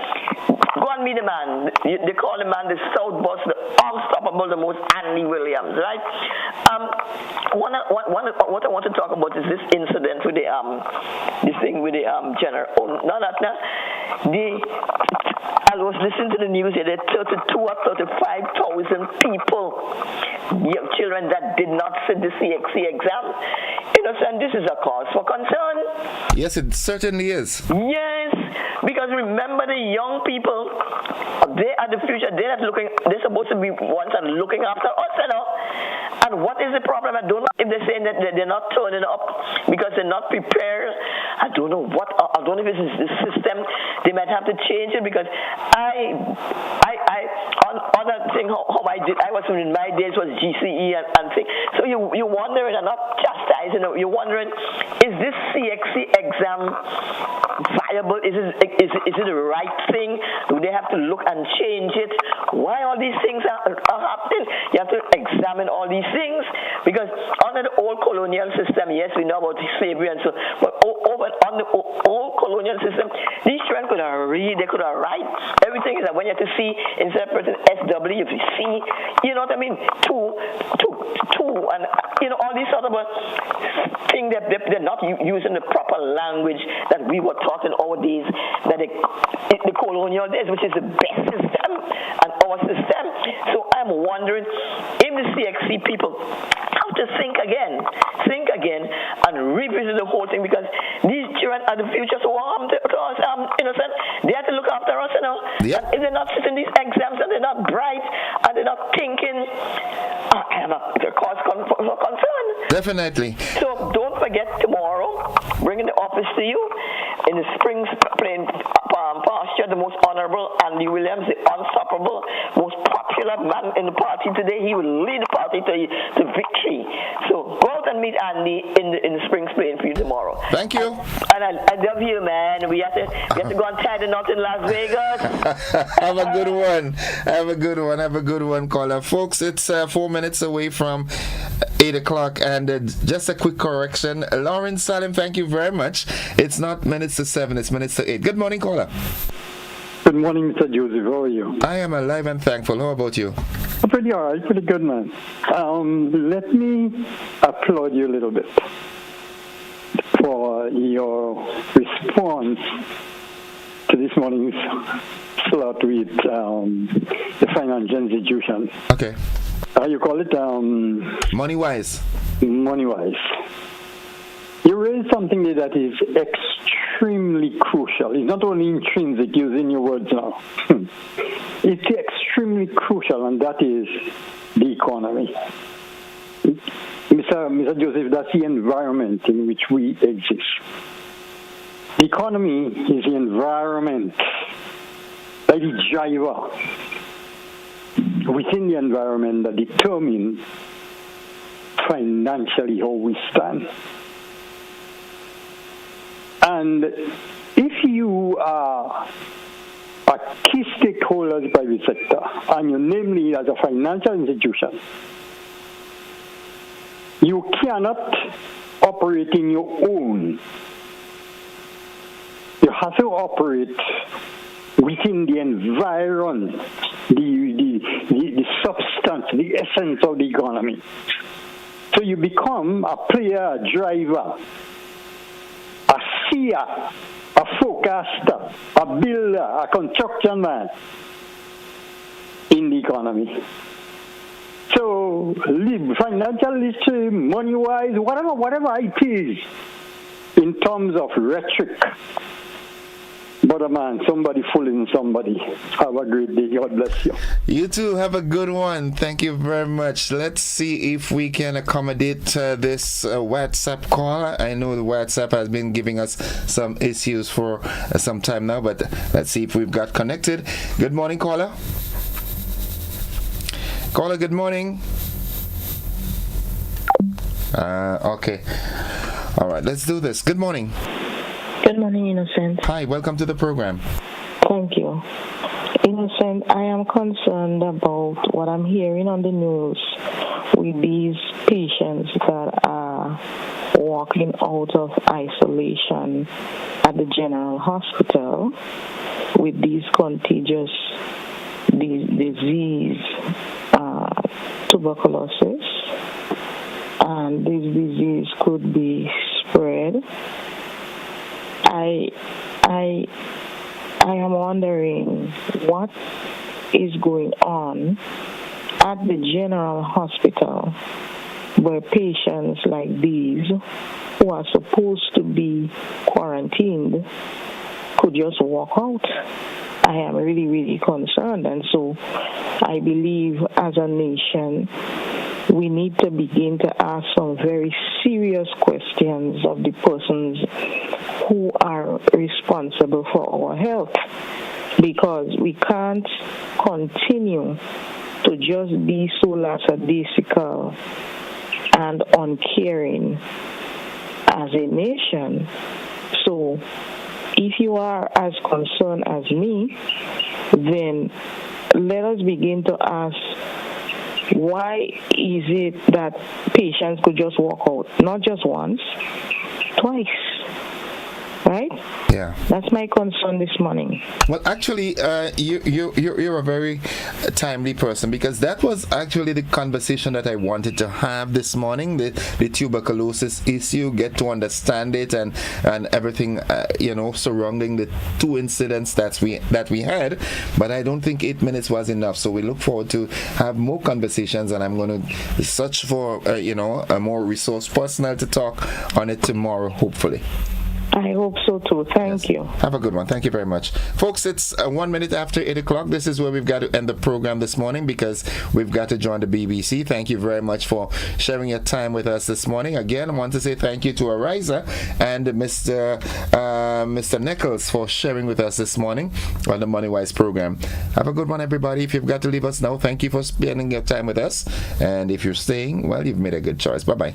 Go and meet the man. They call the man the South Boss, the unstoppable, the most Andy Williams, right? What I want to talk about is this incident with this thing with the general. I was listening to the news here. There are 32 or 35,000 people, young children that did not sit the CXC exam. And this is a cause for concern. Yes, it certainly is. Yes, because remember the young people, they are the future. They're supposed to be ones that are looking after us, And what is the problem? I don't know if they're saying that they're not turning up because they're not prepared. I don't know if this is the system. They might have to change it because on that thing how I did, I was in my days was GCE and thing. So you're wondering, and not chastising, you're wondering, is this CXC exam viable? Is it the right thing? Do they have to look and change it? Why all these things are happening? You have to examine all these things because under the old colonial system, yes, we know about slavery and so, but over on the old colonial system, these children could have read, they could have write. Everything is that when you have to see instead of pressing SW, you have to see, you know what I mean? Two, and all these sort of things that they're not using the proper language that we were taught in our days, that the colonial days, which is the best system and our system. So I'm wondering if the CXC people have to think again and revisit the whole thing because these children are the future, so harm to us, innocent. They have to look after us, Yep. And if they're not sitting these exams and they're not bright and they're not thinking, I am a cause for concern. Definitely. So don't forget tomorrow, bringing the office to you in the Springs Plain Pasture, the most honorable Andy Williams, the unstoppable, most popular man in the party today. He will lead the party to victory. So go out and meet Andy in the Springs Plain Field tomorrow. Thank you. And I love you, man. We have to go and tie the knot in Las Vegas. Have a good one. Have a good one, caller. Folks, it's 4 minutes away from 8 o'clock, and just a quick correction. Lauren Salim, thank you very much. It's not minutes to 7, it's minutes to 8. Good morning, caller. Good morning, Mr. Joseph. How are you? I am alive and thankful. How about you? Pretty all right. Pretty good, man. Let me applaud you a little bit for your response to this morning's slot with the financial institution. Okay. You call it Money-wise. Money-wise. You raised something there that is extremely crucial. It's not only intrinsic, using your words now. It's extremely crucial, and that is the economy. Mr. Joseph, that's the environment in which we exist. The economy is the environment, like the driver within the environment that determines financially how we stand. And if you are a key stakeholder of the private sector, and you namely as a financial institution, you cannot operate in your own. You have to operate within the environment, the substance, the essence of the economy. So you become a player, a driver, a seer, a forecaster, a builder, a construction man in the economy. So financial literacy, money-wise, whatever it is, in terms of rhetoric. But man, somebody fooling somebody. Have a great day. God bless you. You too. Have a good one. Thank you very much. Let's see if we can accommodate this WhatsApp call. I know the WhatsApp has been giving us some issues for some time now, but let's see if we've got connected. Good morning, caller. Caller, good morning. Okay. All right, let's do this. Good morning. Good morning, Innocent. Hi, welcome to the program. Thank you. Innocent, I am concerned about what I'm hearing on the news with these patients that are walking out of isolation at the General Hospital with these contagious disease, tuberculosis, and this disease could be spread. I am wondering what is going on at the General Hospital where patients like these who are supposed to be quarantined could just walk out. I am really, really concerned, and so I believe as a nation we need to begin to ask some very serious questions of the persons who are responsible for our health, because we can't continue to just be so lackadaisical and uncaring as a nation. So if you are as concerned as me, then let us begin to ask, why is it that patients could just walk out, not just once, twice? Right? Yeah. That's my concern this morning. Well, actually, you're a very timely person, because that was actually the conversation that I wanted to have this morning. The tuberculosis issue, get to understand it, and everything surrounding the two incidents that we had. But I don't think 8 minutes was enough. So we look forward to have more conversations, and I'm going to search for a more resource personnel to talk on it tomorrow, hopefully. I hope so too. Thank you. Have a good one. Thank you very much. Folks, it's 1 minute after 8 o'clock. This is where we've got to end the program this morning, because we've got to join the BBC. Thank you very much for sharing your time with us this morning. Again, I want to say thank you to Ariza and Mr. Nichols for sharing with us this morning on the Money Wise program. Have a good one, everybody. If you've got to leave us now, thank you for spending your time with us. And if you're staying, well, you've made a good choice. Bye-bye.